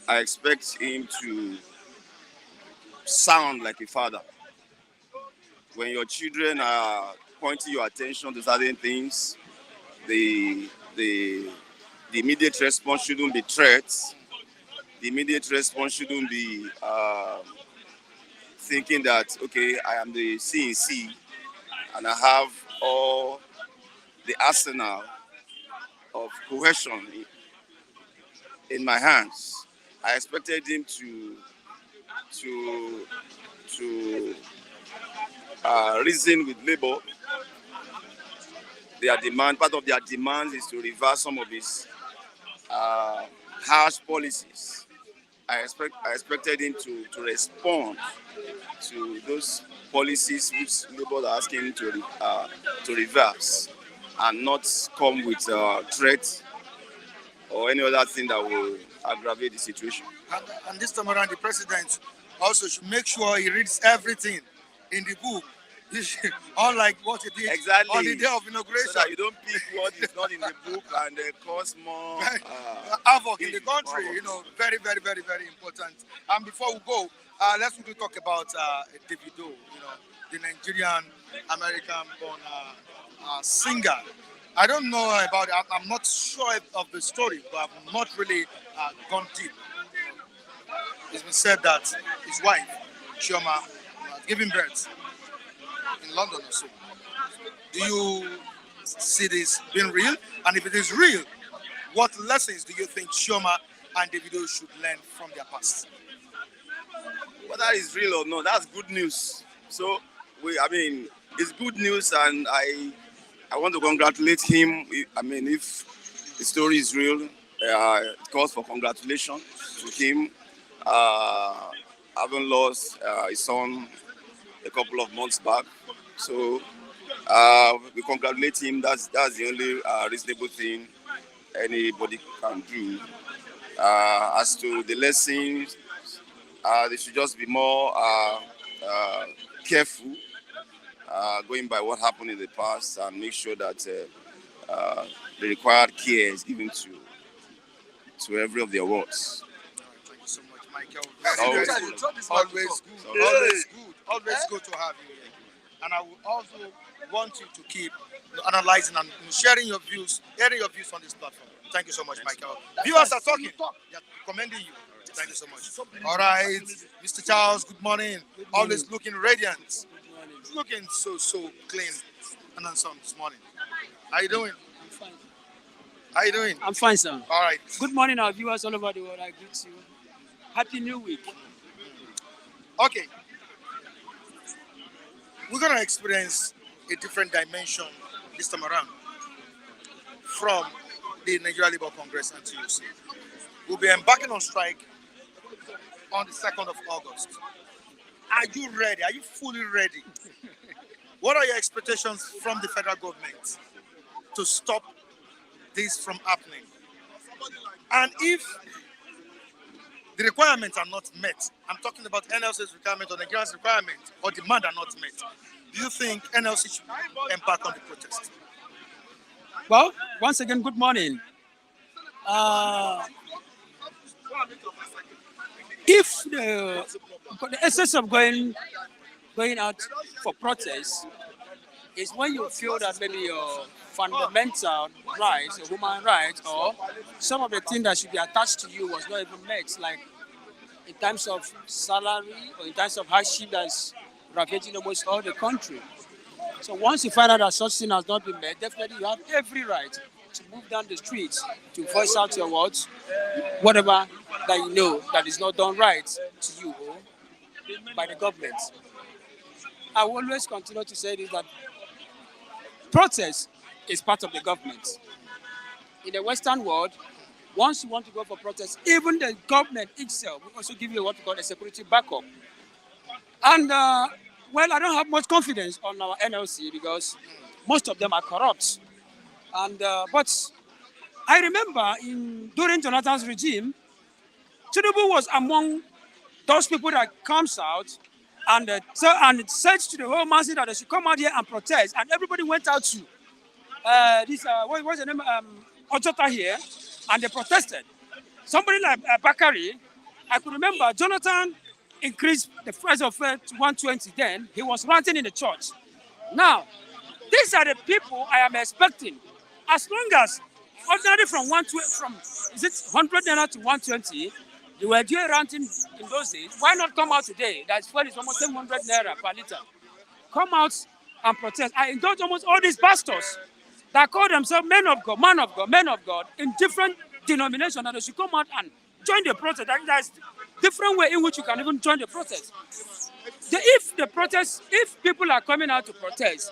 I expect him to sound like a father. When your children are pointing your attention to certain things, the immediate response shouldn't be threats. The immediate response shouldn't be thinking that, okay, I am the CNC and I have all the arsenal of cohesion in my hands. I expected him to reason with Labour. Part of their demands is to reverse some of his harsh policies. I expected him to respond to those policies which Labour are asking him to reverse, and not come with threats or any other thing that will aggravate the situation. And this time around, the president also should make sure he reads everything in the book. Unlike what he did Exactly. on the day of inauguration. So that you don't pick what is not in the book and cause more havoc in the country. Very, very, very, very important. And before we go, let's quickly talk about Davido, the Nigerian American-born singer. I don't know about it. I'm not sure of the story, but I've not really gone deep. It's been said that his wife, Chioma, has given birth in London or so. Do you see this being real? And if it is real, what lessons do you think Chioma and Davido should learn from their past? Whether it's real or not, that's good news. So, it's good news, and I want to congratulate him. If the story is real, it calls for congratulations to him. Having lost his son a couple of months back. So we congratulate him. That's the only reasonable thing anybody can do. As to the lessons, they should just be more careful going by what happened in the past, and make sure that the required care is given to every of their words. Thank you so much. Michael. Always Very good. Always good. Always Always good. Always good to have you here. And I would also want you to keep analyzing and sharing your views, hearing your views on this platform. Thank you so much, Michael. Viewers are talking. Yeah, commending you. Thank you so much. All right, Mr. Charles, good morning. Always looking radiant. Looking so clean and handsome this morning. How you doing? I'm fine. How you doing? I'm fine, sir. All right. Good morning, our viewers all over the world. I greet you. Happy New Week. Okay. We're gonna experience a different dimension this time around from the Nigeria Labour Congress and TUC. We'll be embarking on strike on the 2nd of August. Are you ready? Are you fully ready? What are your expectations from the federal government to stop this from happening? And if the requirements are not met, I'm talking about NLC's requirement or Nigeria's requirement or demand are not met, do you think NLC should embark on the protest? Well, once again, good morning. If the essence of going out for protest is when you feel that maybe your fundamental rights, your human rights, or some of the things that should be attached to you was not even met, like in terms of salary or in terms of hardship that's ravaging almost all the country. So once you find out that such thing has not been met, definitely you have every right to move down the streets to voice out your words, whatever that you know that is not done right to you by the government. I will always continue to say this, that protest is part of the government. In the Western world, once you want to go for protest, even the government itself will also give you what we call a security backup. And well, I don't have much confidence on our NLC because most of them are corrupt. And but I remember during Jonathan's regime, Tinubu was among those people that comes out and said to the whole masses that they should come out here and protest, and everybody went out to what's the name, Ojota here, and they protested. Somebody like Bakari, I could remember Jonathan increased the price of to 120. Then he was ranting in the church. Now, these are the people I am expecting. As long as ordinary from 120, from is it 100 naira to 120, they were doing ranting in those days. Why not come out today? That's fuel is almost 700 naira per liter. Come out and protest. I indulge almost all these pastors that call themselves men of God, man of God, men of God in different denominations, and they should come out and join the protest. There's different way in which you can even join the protest. If people are coming out to protest,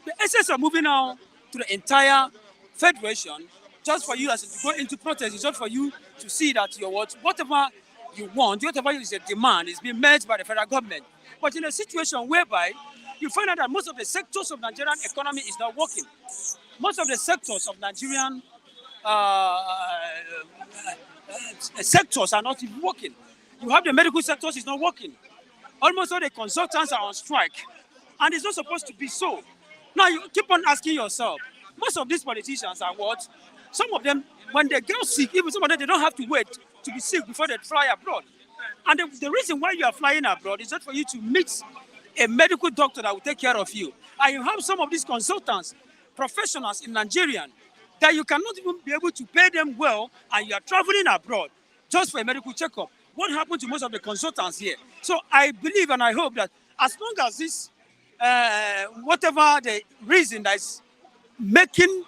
the essence of moving out to the entire federation, just for you as to go into protest, is just for you to see that your whatever you want, whatever is a demand, is being met by the federal government. But in a situation whereby you find out that most of the sectors of Nigerian economy is not working, most of the sectors of Nigerian sectors are not even working. You have the medical sectors is not working. Almost all the consultants are on strike, and it's not supposed to be so. Now you keep on asking yourself, most of these politicians are what? Some of them, when they get sick, even some of them, they don't have to wait to be sick before they fly abroad. And the reason why you are flying abroad is not for you to meet a medical doctor that will take care of you. And you have some of these consultants, professionals in Nigeria, that you cannot even be able to pay them well, and you are traveling abroad just for a medical checkup. What happened to most of the consultants here? So I believe and I hope that as long as this, whatever the reason that is making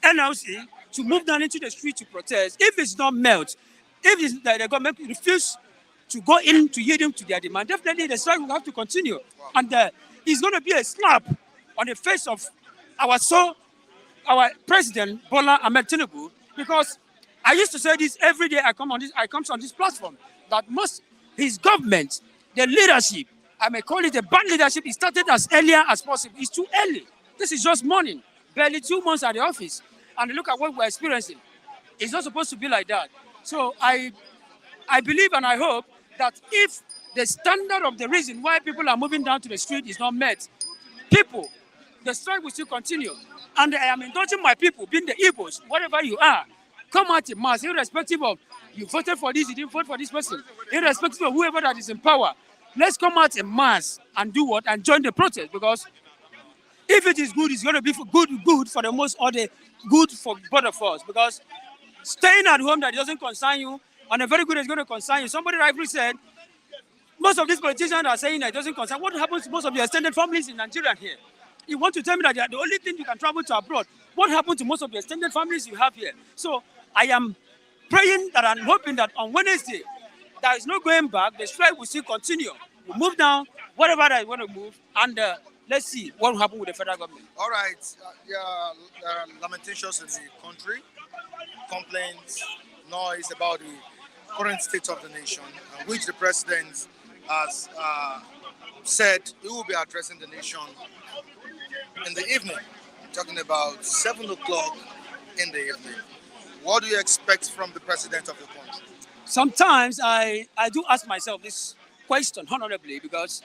NLC to move down into the street to protest, if it's not met, if the government refuse to go in to yield them to their demand, definitely the strike will have to continue. And it's going to be a slap on the face of our president, Bola Ahmed Tinubu, because I used to say this every day I come on this platform, that his government, the leadership, I may call it a bad leadership, it started as earlier as possible. It's too early. This is just morning, barely 2 months at the office. And look at what we're experiencing. It's not supposed to be like that. So I believe and I hope that if the standard of the reason why people are moving down to the street is not met, the strike will still continue. And I am indulging my people, being the Igbos, whatever you are, come out in mass, irrespective of you voted for this, you didn't vote for this person. irrespective of whoever that is in power. Let's come out in mass and do what? And join the protest, because if it is good, it's going to be for good for the most, or the good for both of us. Because staying at home that doesn't concern you, and a very good is going to concern you. Somebody rightly said, most of these politicians are saying that it doesn't concern. What happens to most of your extended families in Nigeria here? You want to tell me that they are the only thing you can travel to abroad? What happened to most of the extended families you have here? So I am praying that I'm hoping that on Wednesday, there is no going back. The strike will still continue. We'll move down, whatever that I want to move, and let's see what will happen with the federal government. All right. There are lamentations in the country, complaints, noise about the current state of the nation, which the president has said he will be addressing the nation in the evening, talking about 7 o'clock in the evening. What do you expect from the president of the country? Sometimes I do ask myself this question honorably, because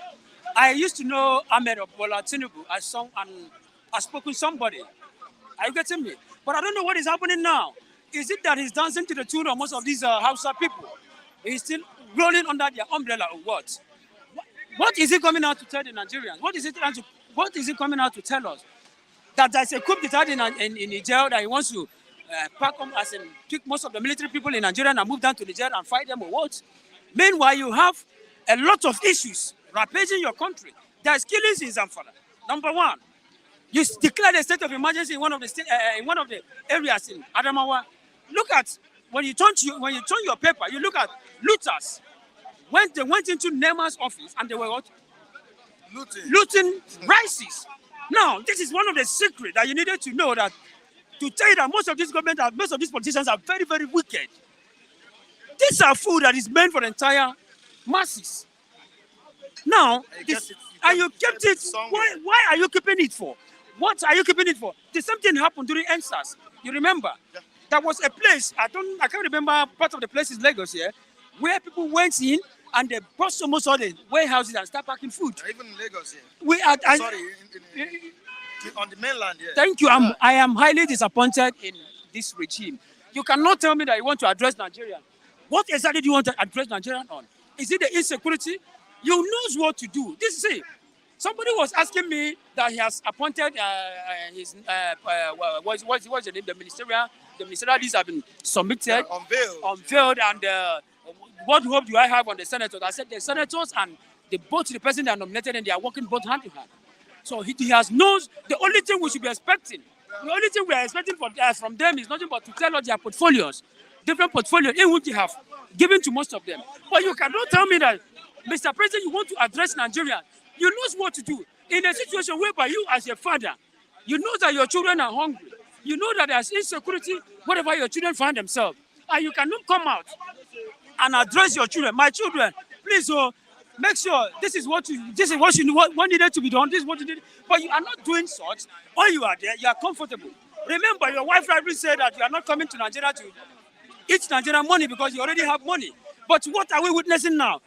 I used to know Ahmed Bola Tinubu as spoken somebody. Are you getting me? But I don't know what is happening now. Is it that he's dancing to the tune of most of these Hausa people? He's still rolling under their umbrella, or what? What is he coming out to tell the Nigerians? What is he coming out to tell us? That there's a coup d'etat in Niger, that he wants to pack on, as in pick most of the military people in Nigeria and move down to Niger and fight them, or what? Meanwhile, you have a lot of issues rampaging your country. There's killings in Zamfara. Number one, you declared a state of emergency in one of the areas in Adamawa. Look at when you turn your paper, you look at looters. When they went into Neymar's office and they were what? Looting rices. Now, this is one of the secrets that you needed to know, that to tell you that most of these politicians are very, very wicked. These are food that is meant for the entire masses. Now, and you kept it. Why are you keeping it for? What are you keeping it for? The same thing happened during NSAS. You remember? Yeah. There was a place, I can't remember, part of the place in Lagos here, where people went in and they burst almost all the warehouses and start packing food. Even in Lagos here. On the mainland here. Thank you. I am highly disappointed in this regime. You cannot tell me that you want to address Nigeria. What exactly do you want to address Nigeria on? Is it the insecurity? You knows what to do. Somebody was asking me that he has appointed what's the name? The ministerial lists have been submitted, unveiled, and what hope do I have on the senators? I said the senators and both the president are nominated, and they are working both hand in hand. So he has knows the only thing we should be expecting. The only thing we are expecting from them is nothing but to tell us their portfolios, different portfolios in which you have given to most of them. But you cannot tell me that, Mr. President, you want to address Nigeria. You know what to do. In a situation whereby you, as a father, you know that your children are hungry. You know that there's insecurity wherever your children find themselves. And you cannot come out and address your children. My children, please, make sure this is what needed to be done. This is what you did. But you are not doing such. All you are there, you are comfortable. Remember, your wife rightly said that you are not coming to Nigeria to eat Nigerian money because you already have money. But what are we witnessing now?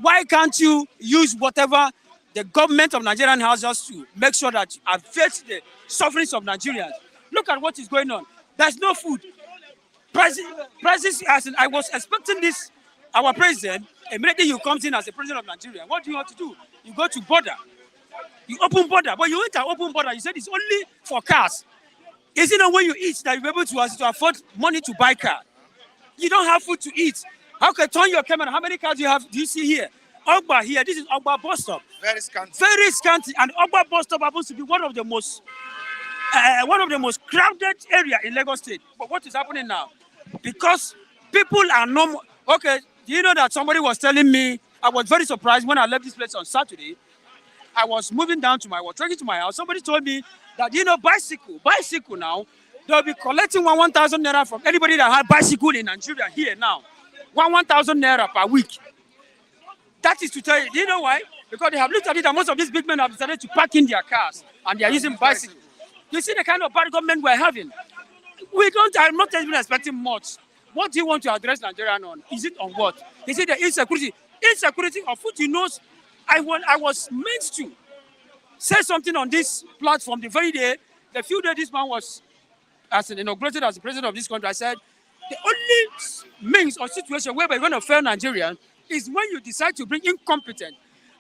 Why can't you use whatever the government of Nigeria has just to make sure that you affect the sufferings of Nigerians? Look at what is going on. There's no food. Prices, I was expecting this, our president, immediately you come in as the president of Nigeria. What do you want to do? You go to border. You open border. But you enter open border, you said it's only for cars. Is it not when you eat that you're able to afford money to buy car? You don't have food to eat. How can you turn your camera? How many cars do you see here? Ogba here. This is Ogba bus stop. Very scanty. Very scanty. And Ogba bus stop happens to be one of the most crowded area in Lagos State. But what is happening now? Because people are no more. Okay, do you know that somebody was telling me? I was very surprised when I left this place on Saturday. I was moving down I was trekking to my house. Somebody told me that, bicycle now, they'll be collecting 1,000 naira from anybody that had bicycle in Nigeria here now. 1,000 naira per week. That is to tell you, do you know why? Because they have looked at it and most of these big men have decided to park in their cars and they are using bicycles. You see the kind of bad government we're having. I'm not even expecting much. What do you want to address Nigeria on? Is it on what? Is it the insecurity? Insecurity of food, I was meant to say something on this platform the few days this man was inaugurated as the president of this country. I said, the only means or situation whereby we're going to fail Nigeria is when you decide to bring incompetent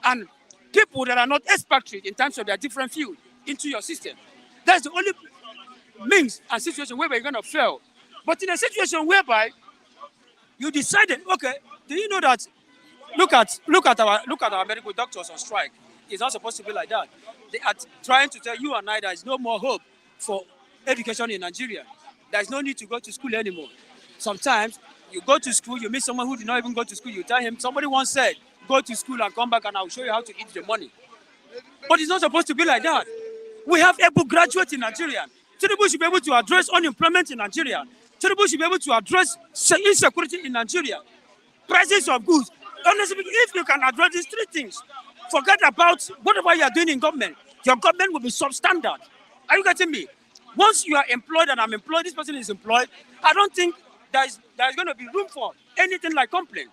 and people that are not expatriate in terms of their different field into your system. That's the only means and situation whereby you're going to fail. But in a situation whereby you decided, okay, do you know that? Look at our medical doctors on strike. It's not supposed to be like that. They are trying to tell you and I there is no more hope for education in Nigeria. There is no need to go to school anymore. Sometimes you go to school, you meet someone who did not even go to school. You tell him somebody once said, "Go to school and come back, and I'll show you how to eat the money." But it's not supposed to be like that. We have able graduates in Nigeria. Tinubu should be able to address unemployment in Nigeria. Tinubu should be able to address insecurity in Nigeria. Prices of goods. Honestly, if you can address these three things, forget about whatever you are doing in government. Your government will be substandard. Are you getting me? Once you are employed and I'm employed, this person is employed, I don't think there's going to be room for anything like complaint.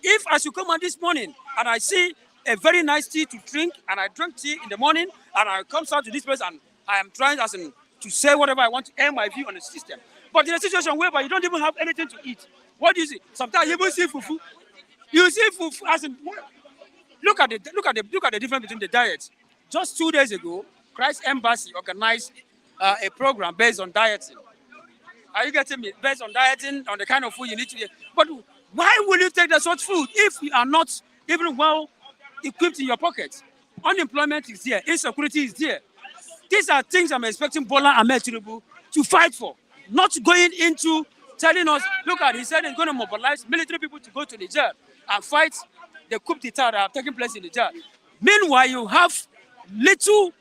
If as you come on this morning and I see a very nice tea to drink and I drink tea in the morning and I come out to this place and I am trying as in to say whatever I want to air my view on the system. But in a situation whereby you don't even have anything to eat, what do you see? Sometimes you even see fufu. You see fufu as in look at the difference between the diets. Just 2 days ago, Christ Embassy organized a program based on dieting. Are you getting me? Based on dieting, on the kind of food you need to eat. But why will you take that such food if you are not even well equipped in your pocket? Unemployment is there. Insecurity is there. These are things I'm expecting Bola Ahmed Tinubu to fight for. Not going into telling us, look at, he said he's going to mobilize military people to go to Niger and fight the coup d'etat that are taking place in Niger. Meanwhile, you have little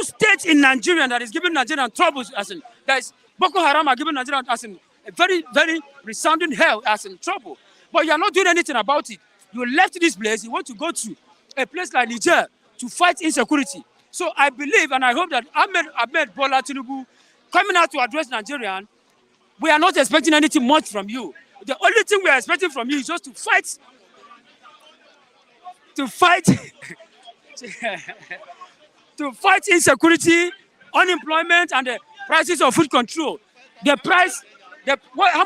states in Nigeria that is giving Nigerian troubles, as in that is Boko Haram are giving Nigerian as in a very, very resounding hell as in trouble. But you are not doing anything about it. You left this place, you want to go to a place like Niger to fight insecurity. So I believe and I hope that Ahmed Bola Tinubu coming out to address Nigerian, we are not expecting anything much from you. The only thing we are expecting from you is just to fight to fight insecurity, unemployment, and the prices of food control. How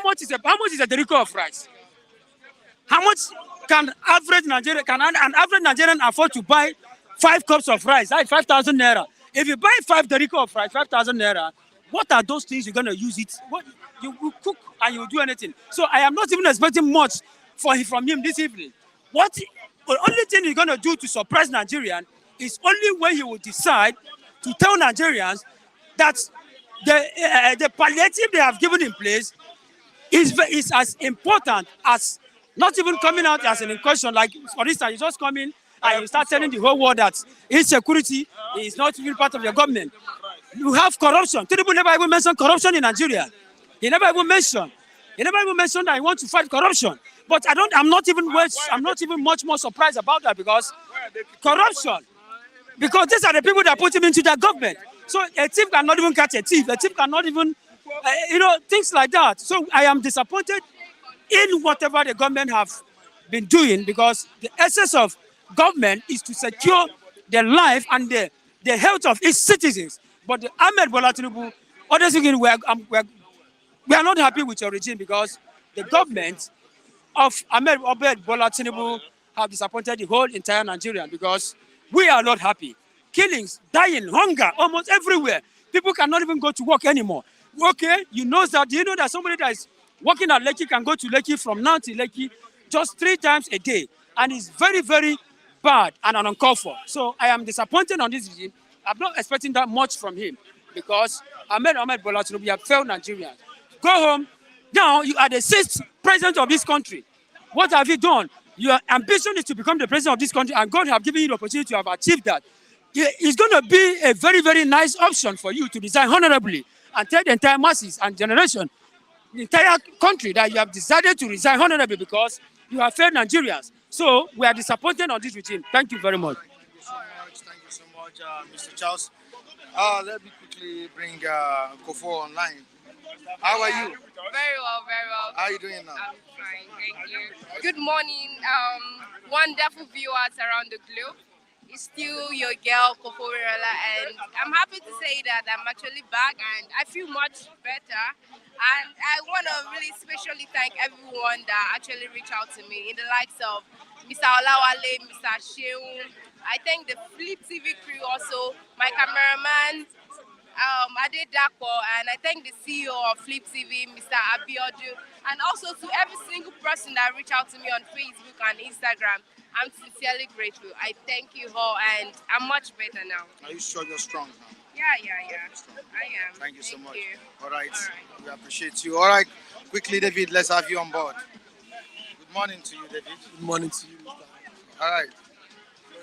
much is a derico of rice? How much can an average Nigerian afford to buy 5 cups of rice? That's 5,000 naira. If you buy 5 derico of rice, 5,000 naira, what are those things you're going to use it? What you will cook and you will do anything. So I am not even expecting much from him this evening. The only thing he's going to do to surprise Nigerians is only when he will decide to tell Nigerians that the palliative they have given in place is as important as not even coming out as an incursion. Like, for instance, you just come in and you start telling the whole world that insecurity is not even part of your government. You have corruption. Tinubu never even mentioned corruption in Nigeria. He never even mentioned that he wants to fight corruption. But I'm not even much more surprised about that because corruption. Because these are the people that put him into that government. So a thief cannot even catch a thief. A thief cannot even, things like that. So I am disappointed in whatever the government have been doing because the essence of government is to secure the life and the health of its citizens. But the Ahmed Bola Tinubu, honestly, we are not happy with your regime because the government of Ahmed Bola Tinubu have disappointed the whole entire Nigerian because we are not happy. Killings, dying, hunger, almost everywhere. People cannot even go to work anymore. Okay, do you know that somebody that is working at Lekki can go to Lekki from now to Lekki just 3 times a day? And it's very, very bad and uncalled for. So I am disappointed on this regime. I'm not expecting that much from him because Ahmed Bola Tinubu have failed Nigerians. Go home. Now you are the 6th president of this country. What have you done? Your ambition is to become the president of this country, and God have given you the opportunity to have achieved that. It's going to be a very, very nice option for you to resign honorably and tell the entire masses and generation, the entire country, that you have decided to resign honorably because you have failed Nigerians. So we are disappointed on this regime. Thank you very much. Thank you so much, Mr. Charles. Let me quickly bring Kofo online. How are you? Very well, very well. How are you doing now? I'm fine, thank you. Good morning, wonderful viewers around the globe. It's still your girl, Koforiola, and I'm happy to say that I'm actually back and I feel much better. And I want to really specially thank everyone that actually reached out to me in the likes of Mr. Olawale, Mr. Sheung. I thank the Flip TV crew also, my cameraman, Ade Dapo, and I thank the CEO of Flip TV, Mr. Abiodu, and also to every single person that reached out to me on Facebook and Instagram. I'm sincerely grateful. I thank you all, and I'm much better now. Are you sure you're strong now? Yeah. I am. Thank you so much. You. All right. All right. We appreciate you. All right. Quickly, David, let's have you on board. Good morning to you, David. Good morning to you, All right.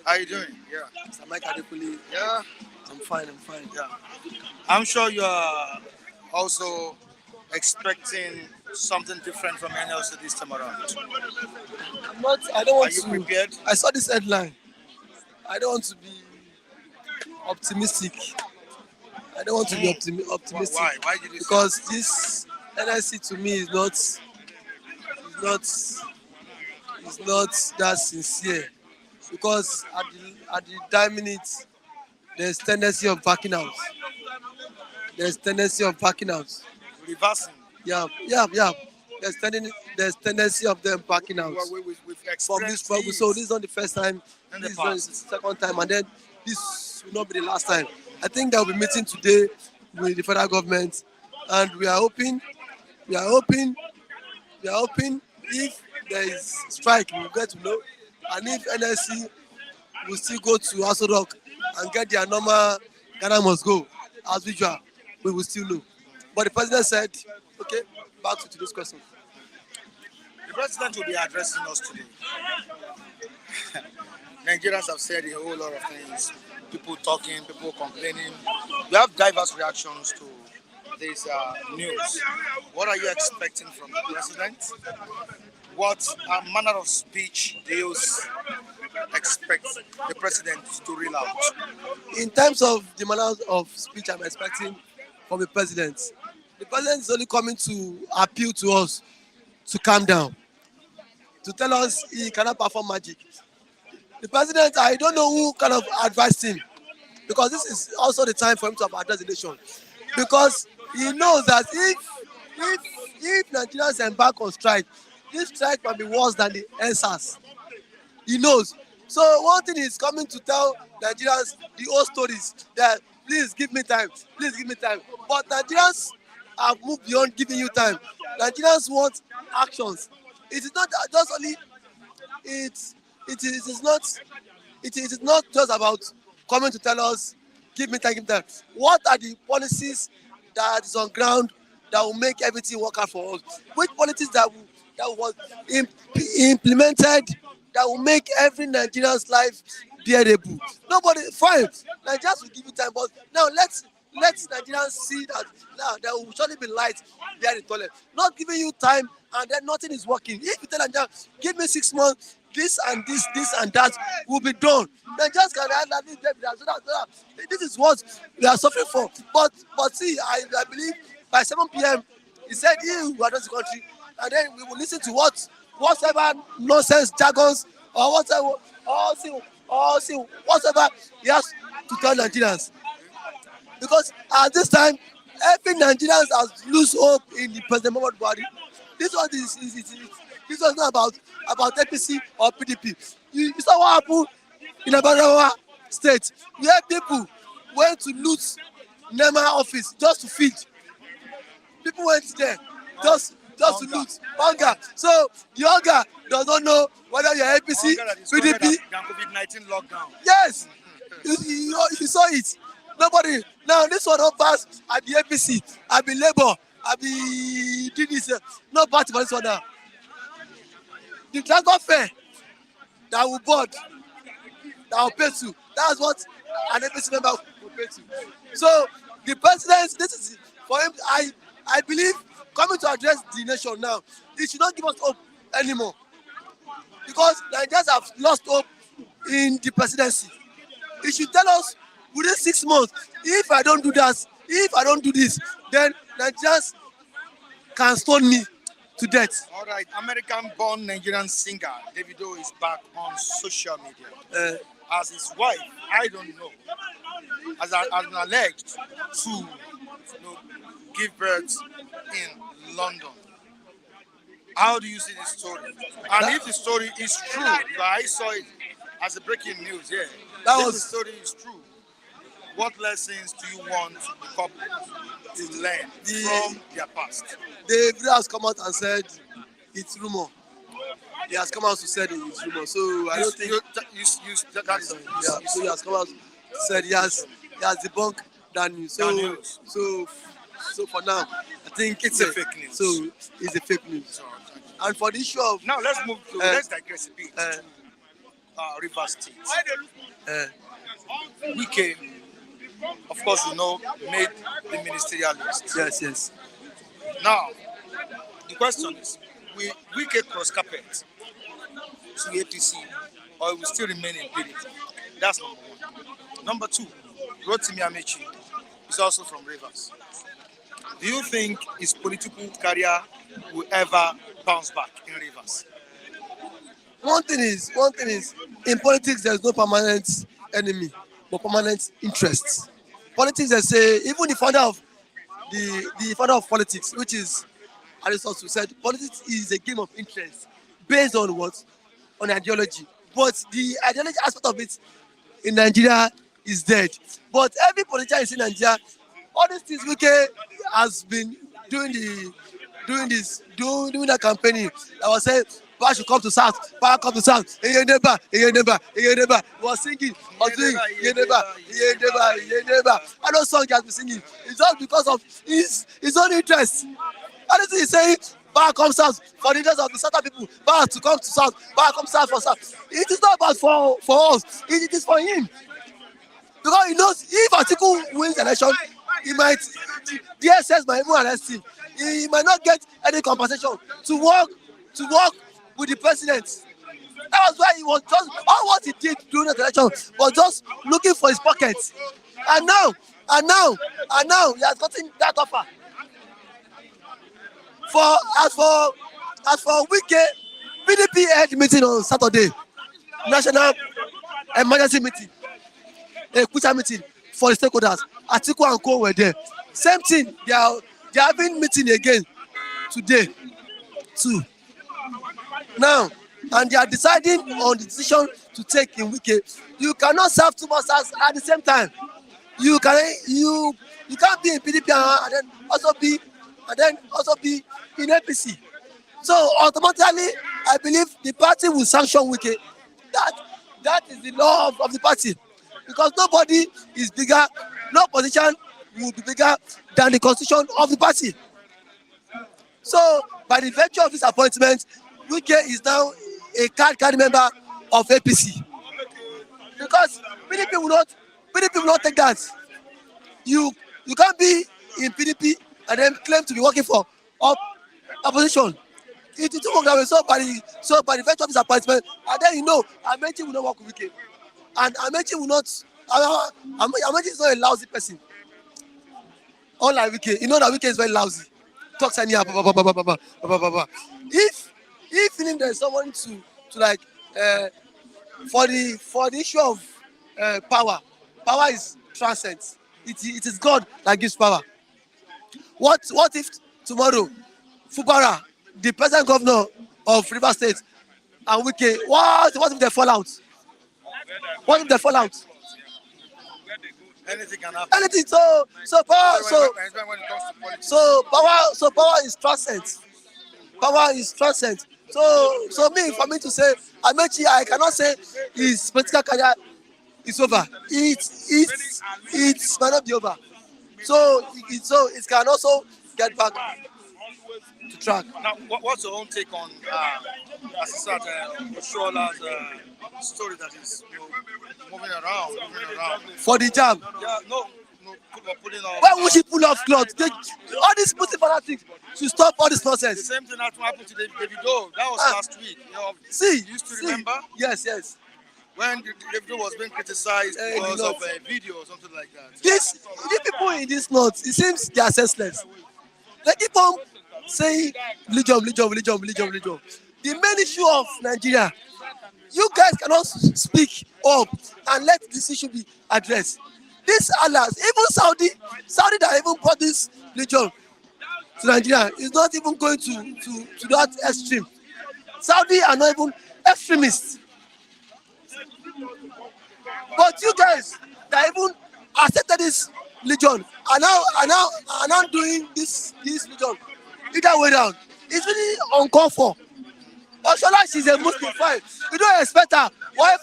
How you doing? Yeah. Mr. Mike Adepuli. Yeah. I'm fine. Yeah. I'm sure you are also expecting something different from NLC this time around. I don't Are want you to. prepared? I saw this headline. I don't want to be optimistic. I don't want to be optimistic. Why? Why did you say Because this NSC to me not is not that sincere. Because at the time minute, there's tendency of backing out. reversing? Yeah. There's tendency of them backing out. Well, we've From this experienced problem. So this this is not the first time. in the This is not the past. second time, and then this will not be the last time. I think they'll be meeting today with the federal government, and we are hoping if there is strike, we'll get to know, and if NSC will still go to Aso Rock and get their normal Ghana must go as usual, we will still know. But the president said, okay, back to today's question. The president will be addressing us today. Nigerians have said a whole lot of things. People talking, people complaining. We have diverse reactions to this news. What are you expecting from the president? What manner of speech do you expect the president to reel out? In terms of the manner of speech I'm expecting from the president is only coming to appeal to us to calm down, to tell us he cannot perform magic. The president, I don't know who kind of advised him, because this is also the time for him to have addressed the nation. Because he knows that if Nigerians embark on strike, this strike might be worse than the NSAS. He knows. So one thing is coming to tell Nigerians the old stories that please give me time. But Nigerians have moved beyond giving you time. Nigerians want actions. It is not just only it is not just about coming to tell us give me time. What are the policies that is on ground that will make everything work out for us? Which policies that was implemented that will make every Nigerian's life bearable? Nobody, fine. Nigerians will give you time, but now let Nigerians see that now there will surely be light behind the toilet. Not giving you time and then nothing is working. If you tell Nigerians, give me 6 months, this and that will be done. Nigerians can have that. This is what we are suffering for. But see, I believe by 7 p.m. he said he will address the country, and then we will listen to whatever nonsense jargons or whatever whatever he has to tell Nigerians. Because at this time, every Nigerian has lose hope in the President Muhammadu Buhari. This one this was not about APC or PDP. You saw what happened in Abarawa State, where people went to loot NEMA office just to feed. People went there just to loot hunger. So the hunger does not know whether you're APC, PDP. COVID-19 lockdown. Yes, you saw it. Nobody. Now this one don't pass at the APC. I be Labour. I be DDC. No party for this one now. The transport fare that will board, that will pay to. That's what an APC member will pay to. So the president, this is for him. I believe coming to address the nation now, he should not give us hope anymore, because Nigerians have lost hope in the presidency. He should tell us within 6 months, if I don't do that, if I don't do this, then Nigerians can stone me to death. All right, American-born Nigerian singer Davido is back on social media. as his wife, I don't know, has been alleged to give birth in London. How do you see this story? And if the story is true, because I saw it as a breaking news, yeah. That If the was story is true, what lessons do you want the couple to learn from their past? the video has come out and said it's rumor. He has come out to say it's rumor. So I don't think. That is Sorry, yeah. So he has come out to said he has debunked that news. That news. So for now, I think It's a fake news. So it's a fake news. So, And for the issue of now let's move to let's digress a bit uh, to Rivers State. uh, Wike, of course, made the ministerial list. yes. Now, the question is, will Wike cross carpet to APC or will still remain in PDP? That's number one. Number two, Rotimi Amechi is also from Rivers. Do you think his political career will ever bounce back in Rivers? One thing is, in politics there's no permanent enemy, but permanent interests. Politics, they say, even the father of politics, which is Aristotle, said politics is a game of interest based on what? On ideology. But the ideology aspect of it in Nigeria is dead. But every politician is in Nigeria. All these things Wike has been doing that campaigning. I was saying, power should come to South, power come to South. Hey neighbor. He was singing, was doing hey neighbor. I know song he has been singing. It's just because of his own interest. And this is saying, power comes South for the interest of the Southern people. Power to come to South, power comes South for South. It is not about for us. It is for him. Because he knows if Atiku wins the election, he might, DSS might even arrest him. He might not get any compensation to work with the president. That was why he was just, all what he did during the election was just looking for his pockets. And now he has gotten that offer. As for Wike, PDP had meeting on Saturday, national emergency meeting, a crucial meeting for the stakeholders. Atiku and Co were there. Same thing, they are having meeting again today too. Now, and they are deciding on the decision to take in Wike. You cannot serve two masters at the same time. You can't be in PDP and then also be in APC. So automatically, I believe the party will sanction Wike. That is the law of the party, because nobody is bigger, no position will be bigger than the constitution of the party. So by the virtue of this appointment, Wike is now a card member of APC, because PDP will not take that. You can't be in PDP and then claim to be working for opposition. It took work that way. So by the virtue of this appointment, and then Amechi will not work with Wike, and Amechi will not. Amechi is not a lousy person. Unlike Wike, that Wike is very lousy. Talks anyhow. If there is someone to like for the issue of power is transcendent. It is God that gives power. What if tomorrow Fubara, the present governor of Rivers State, and Wike, what if they fall out? What if they fall out? Anything can happen. Anything. So power is transcendent. Power is transcendent. For me to say Amechi, I cannot say his political career is over. It might not be over. So it can also get back to track. Now, what's your own take on Assistant Oshola's story that is moving around? For the jam? Yeah, no, putting off. Why would she pull off clothes? All these Muslim fanatics should stop all this The nonsense. same thing that happened to Davido. That was last week. See, you used to remember? Yes. When Davido was being criticized because of a video or something like that. These people in this north, it seems they are senseless. They keep on saying religion. The main issue of Nigeria You guys cannot speak up and let this issue be addressed. These allies, even Saudi that even brought this religion to Nigeria is not even going to that extreme. Saudi are not even extremists. But you guys that even accepted this religion are now doing this religion either way round. It's really uncalled for. Oshola, she's a Muslim, fine. We don't expect her while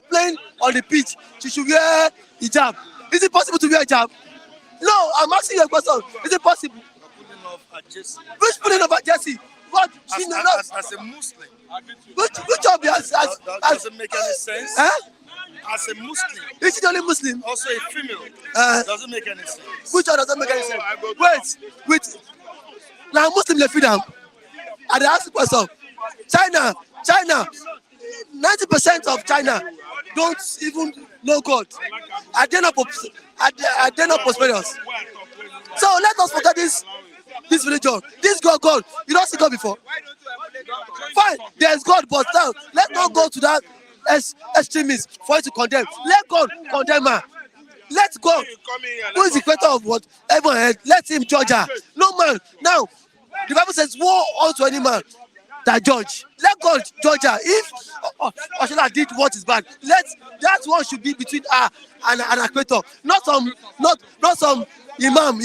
playing on the pitch. She should wear hijab. Is it possible to wear hijab? No, I'm asking you a question. Is it possible? Putting off a Jesse. Which pulling of a Jesse? What? She As, knows not. as a Muslim, Which of you that doesn't make any sense. Huh? As a Muslim, Is she the only Muslim? also a female, doesn't make any sense. Which one doesn't make any sense? Wait. Now Muslim they feed them. And they ask the question. China, 90% of China don't even know God. Are they not prosperous? So let us forget this religion. This God. You don't see God before. Fine, there's God, but now let's not go to that extremist for you to condemn. Let God condemn her. Let God, who is the creator of what everyone had, let him judge her. No man. Now, the Bible says, woe unto any man that judge. Let God judge her. If Oshola did what is bad, that one should be between her and her creator. Not some imam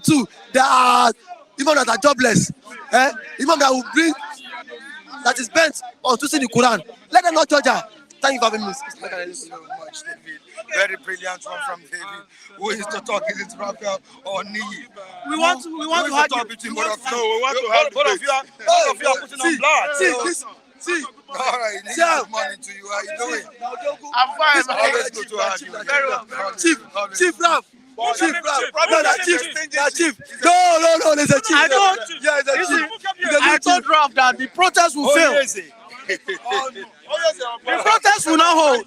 too. That imam that are jobless. Imam that will bring that is bent on twisting the Quran. Let them not judge her. Thank you for having me. Thank you so much, David. Very brilliant one from David. Who is to talk? Is it Raphael or Niyi? We want to talk argue. between both of you. No, we want to have both of you are putting on blood. See. All right, Niyi, good morning to you. How you doing? I'm fine. Always good to have you. Very well. Chief Raf. Chief. No, there's a chief. I don't. Yeah, there's a chief. I told Ralph that the protest will fail. The protest will not hold.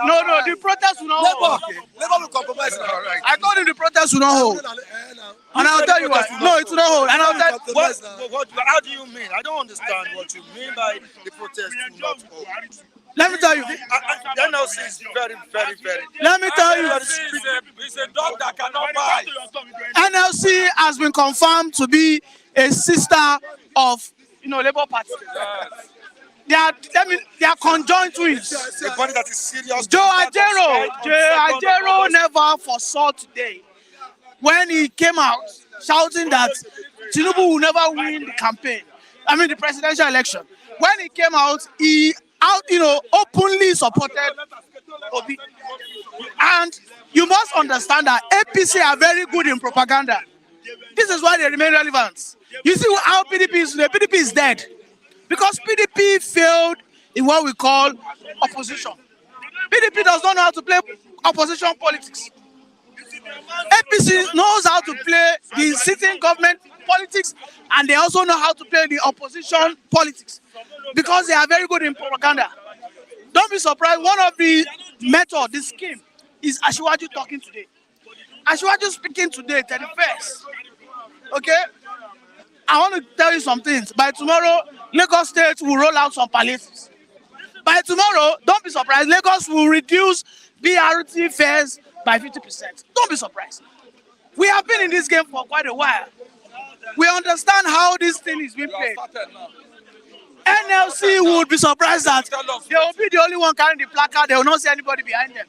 No, the protest will not hold. Labour will compromise. All right. I told him the protest will not hold. And I'll tell you why. No, it will not hold. And I'll tell you. How do you mean? I don't understand what you mean by the protest will not hold. Let me tell you. The NLC is very, very, very. Let me tell you. It's a dog that cannot buy. NLC has been confirmed to be a sister of Labour Party. They are conjoined twins. A body that is serious. Joe Ajero never foresaw today when he came out shouting that Tinubu will never win the presidential election. When he came out, he openly supported Obi. And you must understand that APC are very good in propaganda. This is why they remain relevant. You see how PDP is today? PDP is dead. Because PDP failed in what we call opposition. PDP does not know how to play opposition politics. APC knows how to play the sitting government politics, and they also know how to play the opposition politics because they are very good in propaganda. Don't be surprised. One of the method, the scheme, is Asiwaju talking today. Asiwaju speaking today, 31st. Okay? I want to tell you some things. By tomorrow, Lagos State will roll out some palliatives. By tomorrow, don't be surprised, Lagos will reduce BRT fares by 50%. Don't be surprised. We have been in this game for quite a while. We understand how this thing is being played. NLC would be surprised that they will be the only one carrying the placard. They will not see anybody behind them.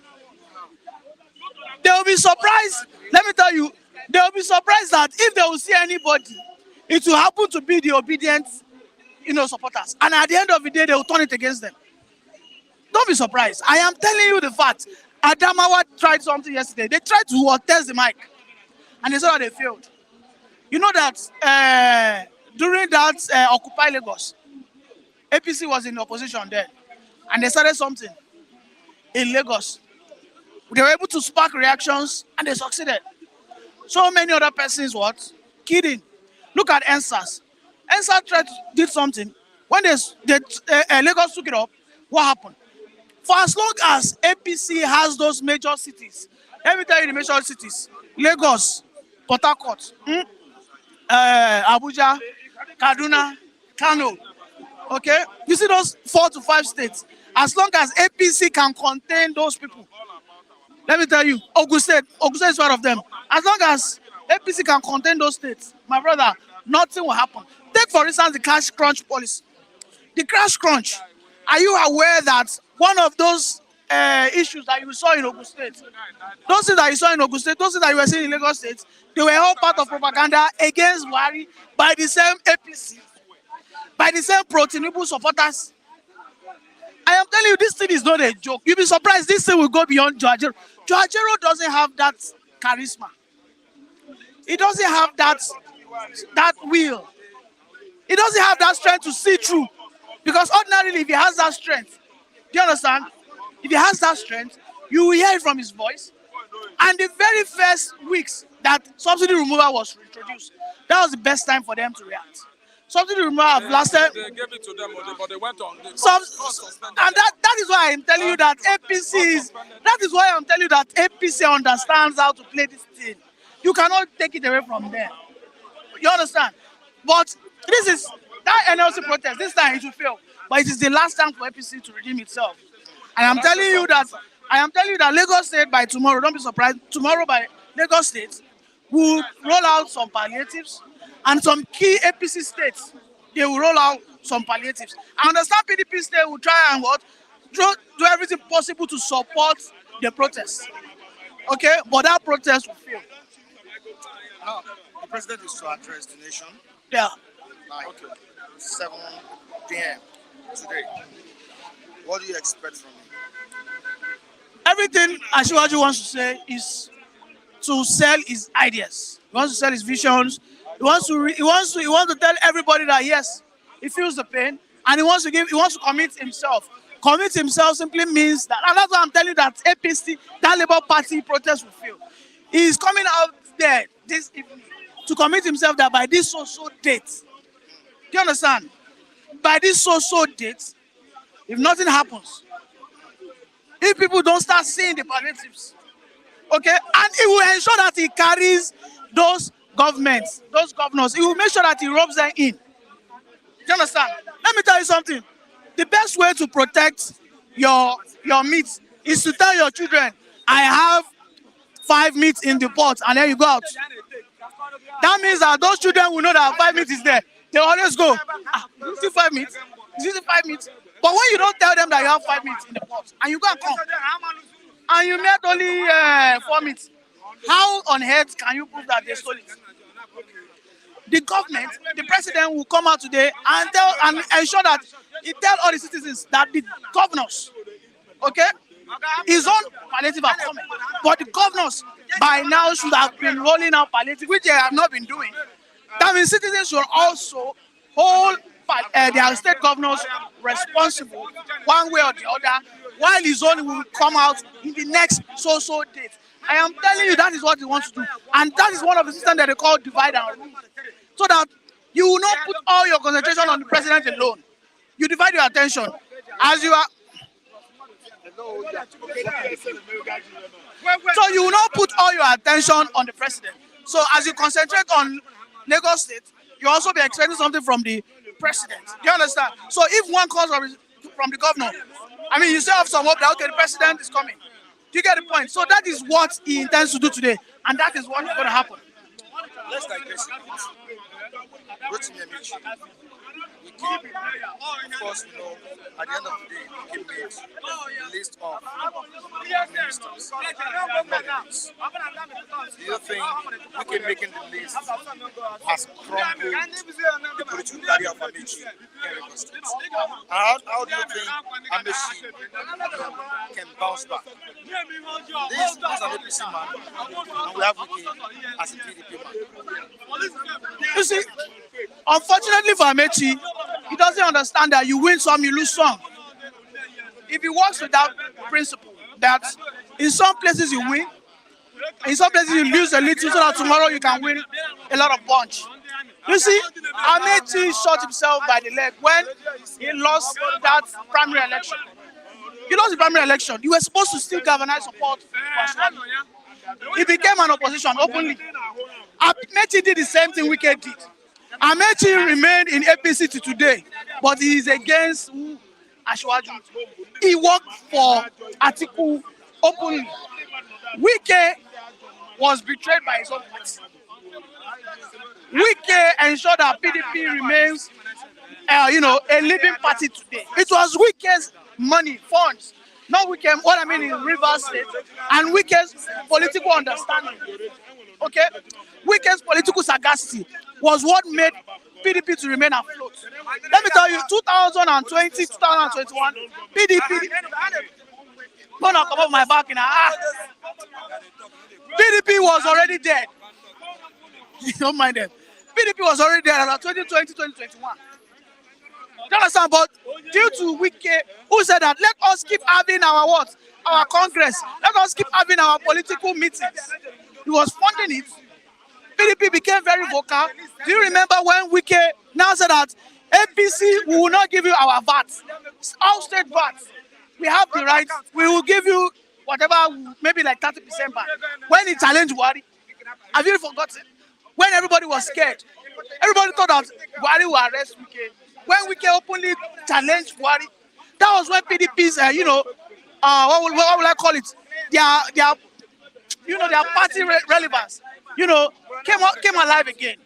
They will be surprised. Let me tell you, they will be surprised that if they will see anybody, it will happen to be the obedient, supporters. And at the end of the day, they will turn it against them. Don't be surprised. I am telling you the fact. Adamawa tried something yesterday. They tried to test the mic, and they saw that they failed. You know that during that Occupy Lagos, APC was in opposition then, and they started something in Lagos. They were able to spark reactions, and they succeeded. So many other persons, kidding. Look at NSAS. NSAS did something. When Lagos took it up, what happened? For as long as APC has those major cities, let me tell you the major cities: Lagos, Port Harcourt, Abuja, Kaduna, Kano. Okay, you see those 4 to 5 states. As long as APC can contain those people, let me tell you, Ogun State is one of them. As long as APC can contain those states, my brother, nothing will happen. Take for instance the cash crunch policy. The cash crunch. Are you aware that one of those issues that you saw in Ogun State, those things that you saw in Ogun State, those things that you were seeing in Lagos State, they were all part of propaganda against Buhari by the same APC, by the same pro-Tinubu supporters. I am telling you, this thing is not a joke. You'll be surprised this thing will go beyond Joajero. Joajero doesn't have that charisma. He doesn't have that will. He doesn't have that strength to see through. Because ordinarily, if he has that strength, do you understand? If he has that strength, you will hear it from his voice. And the very first weeks that subsidy removal was introduced, that was the best time for them to react. Subsidy removal have lasted. They gave it to them, but they went on. And that is why I'm telling you that APC is. That is why I'm telling you that APC understands how to play this thing. You cannot take it away from them. You understand? But this is that NLC protest. This time it will fail, but it is the last time for APC to redeem itself. And I'm telling you that Lagos State by tomorrow. Don't be surprised. Tomorrow by Lagos State will roll out some palliatives, and some key APC states they will roll out some palliatives. I understand PDP state will try and do everything possible to support the protest. Okay, but that protest will fail. Now, the president is to address the nation Yeah. like 7 p.m. today. What do you expect from him? Everything Asiwaju wants to say is to sell his ideas. He wants to sell his visions. He wants to tell everybody that yes, he feels the pain, and he wants to commit himself. Commit himself simply means that, and that's why I'm telling you that APC, that Labour Party protest will fail. He is coming out there this evening to commit himself that by this so date. Do you understand? By this so date, if nothing happens, if people don't start seeing the palliatives, okay, and he will ensure that he carries those governments, those governors. He will make sure that he robs them in. Do you understand? Let me tell you something. The best way to protect your meat is to tell your children, I have 5 meat in the pot, and then you go out. That means that those children will know that 5 meat is there. They always go, you see 5 meat? You see 5 meat? But when you don't tell them that you have 5 meat in the pot, and you go and come, and you made only 4 meat, how on earth can you prove that they stole it? The government, the president will come out today and ensure that he tell all the citizens that the governors, okay, his own palliative are coming, but the governors by now should have been rolling out palliative, which they have not been doing. That means citizens should also hold their state governors responsible one way or the other, while his own will come out in the next so date. I am telling you that is what he wants to do, and that is one of the systems that they call divide and rule, so that you will not put all your concentration on the president alone. You divide your attention as you are. So you will not put all your attention on the president. So as you concentrate on Lagos State, you also be expecting something from the president. Do you understand? So if one comes from the governor, I mean, you still have some hope that okay, the president is coming. Do you get the point? So that is what he intends to do today, and that is what is going to happen. Let's digress a bit. Rotimi Amici, we came, of course, you know, at the end of the day, we came made the list of ministers, nominees. Do you think we can making the list has crumbled the political career of Amici in Lagos State? How do you think Amici can bounce back? This is an APC man, and we have Wiki as a PDP man. You see, unfortunately for Amechi, he doesn't understand that you win some, you lose some. If he works with that principle, that in some places you win, in some places you lose a little, so that tomorrow you can win a lot of punch. You see, Amechi shot himself by the leg when he lost that primary election. He lost the primary election. You were supposed to still galvanize support for Ashwani. He became an opposition openly. Amechi did the same thing Wike did. Amechi remained in APC to today, but he is against Ashwaju. He worked for Atiku openly. Wike was betrayed by his own party. Wike ensured that PDP remains, a living party today. It was Wike's money, funds, not Wike. What I mean is Rivers State and Wike's political understanding. Okay, Wike's political sagacity was what made PDP to remain afloat. Let me tell you, 2020, 2021, PDP. Gonna come up my back in PDP was already dead. You don't mind them. PDP was already dead around 2020, 2021. You understand? But due to Wike, who said that let us keep having our what? Our Congress. Let us keep having our political meetings. He was funding it. PDP became very vocal. Do you remember when Wike now said that APC, we will not give you our VAT, all state VAT. We have the right, we will give you whatever, maybe like 30% back. When he challenged Buhari, have you forgotten? When everybody was scared, everybody thought that Buhari will arrest Wike. When Wike openly challenged Buhari, that was when PDP's, what will I call it? Their party relevance, came alive again.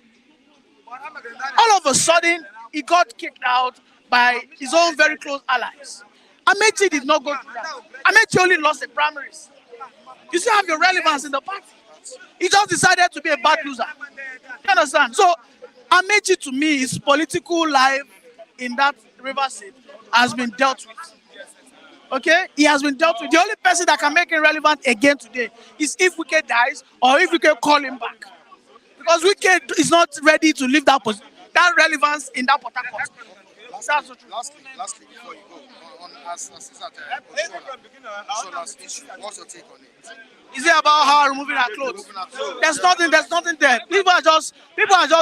All of a sudden, he got kicked out by his own very close allies. Amechi did not go through that. Amechi only lost the primaries. You still have your relevance in the party. He just decided to be a bad loser. You understand? So, Amechi, to me, his political life in that River State has been dealt with. Okay? He has been dealt with. The only person that can make him relevant again today is if Wike dies or if Wike call him back. Because Wike is not ready to leave that relevance in that Port Harcourt. Lastly, before you go, as Shola's issue, what's your take on it? Is it about her removing her clothes? There's nothing there. People are just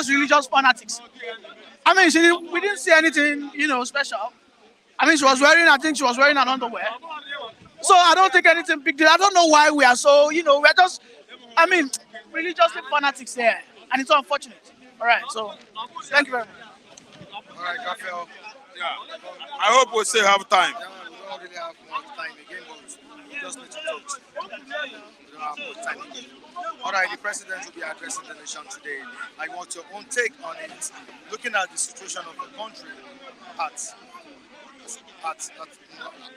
religious fanatics. I mean, we didn't see anything, special. I mean, I think she was wearing an underwear. So I don't think anything big deal. I don't know why we are so, we're just, religiously fanatics there. And it's unfortunate. All right, so thank you very much. All right, Raphael. Yeah. I hope we still have time. Yeah, we don't really have much time again, but we just need to talk. We don't have much time again. All right, the president will be addressing the nation today. I want your own take on it, looking at the situation of the country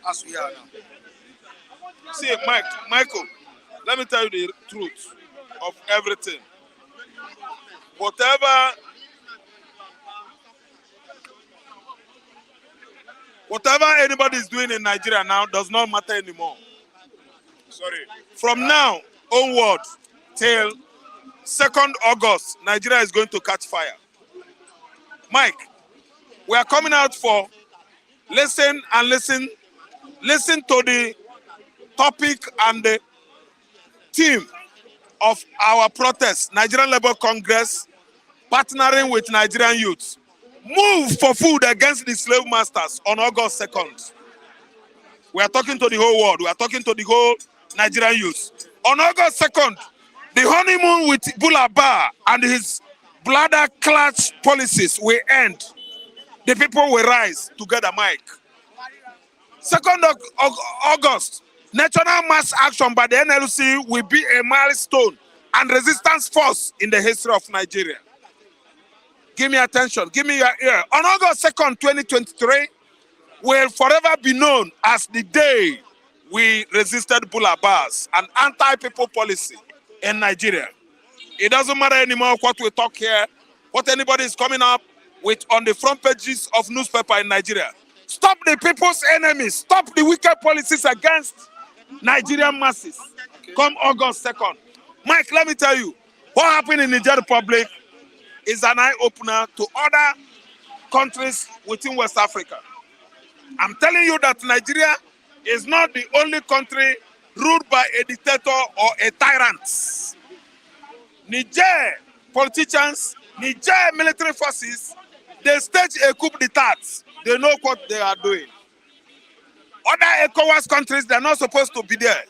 as we are now. See, Michael, let me tell you the truth of everything. Whatever anybody is doing in Nigeria now does not matter anymore. Sorry. From now onward till 2nd August, Nigeria is going to catch fire. Mike, we are coming out for listen to the topic and the theme of our protest, Nigerian Labour Congress, partnering with Nigerian youths. Move for food against the slave masters on August 2nd. We are talking to the whole world. We are talking to the whole Nigerian youth. On August 2nd, the honeymoon with Bulaba and his bladder clutch policies will end. The people will rise together, Mike. 2nd of August, national mass action by the NLC will be a milestone and resistance force in the history of Nigeria. Give me attention. Give me your ear. On August 2nd, 2023, will forever be known as the day we resisted Bulabas, an anti-people policy in Nigeria. It doesn't matter anymore what we talk here, what anybody is coming up with on the front pages of newspaper in Nigeria. Stop the people's enemies. Stop the wicked policies against Nigerian masses. Come August 2nd. Mike, let me tell you, what happened in the Niger Republic is an eye-opener to other countries within West Africa. I'm telling you that Nigeria is not the only country ruled by a dictator or a tyrant. Niger politicians, Niger military forces, they stage a coup d'etat. They know what they are doing. Other ECOWAS countries, they're not supposed to be there.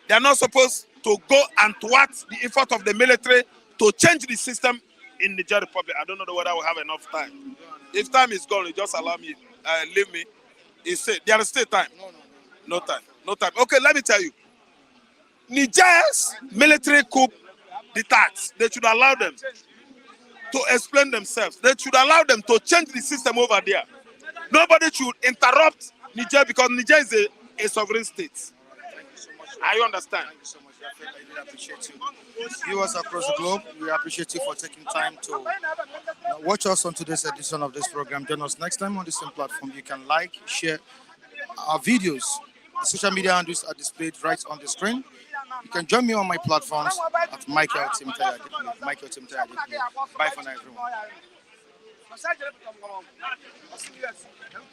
They're not supposed to go and thwart the effort of the military to change the system in the Niger Republic. I don't know whether we have enough time. If time is gone, you just allow me, leave me. He said, there is still time. No time. No time. Okay, let me tell you. Niger's military coup the tax. They should allow them to explain themselves. They should allow them to change the system over there. Nobody should interrupt Niger because Niger is a sovereign state. I understand. Thank you so much. I really appreciate you. Viewers across the globe, we appreciate you for taking time to watch us on today's edition of this program. Join us next time on the same platform. You can like, share our videos. The social media handles are displayed right on the screen. You can join me on my platforms at Michael Timothy. Michael Timothy. Bye for now, everyone.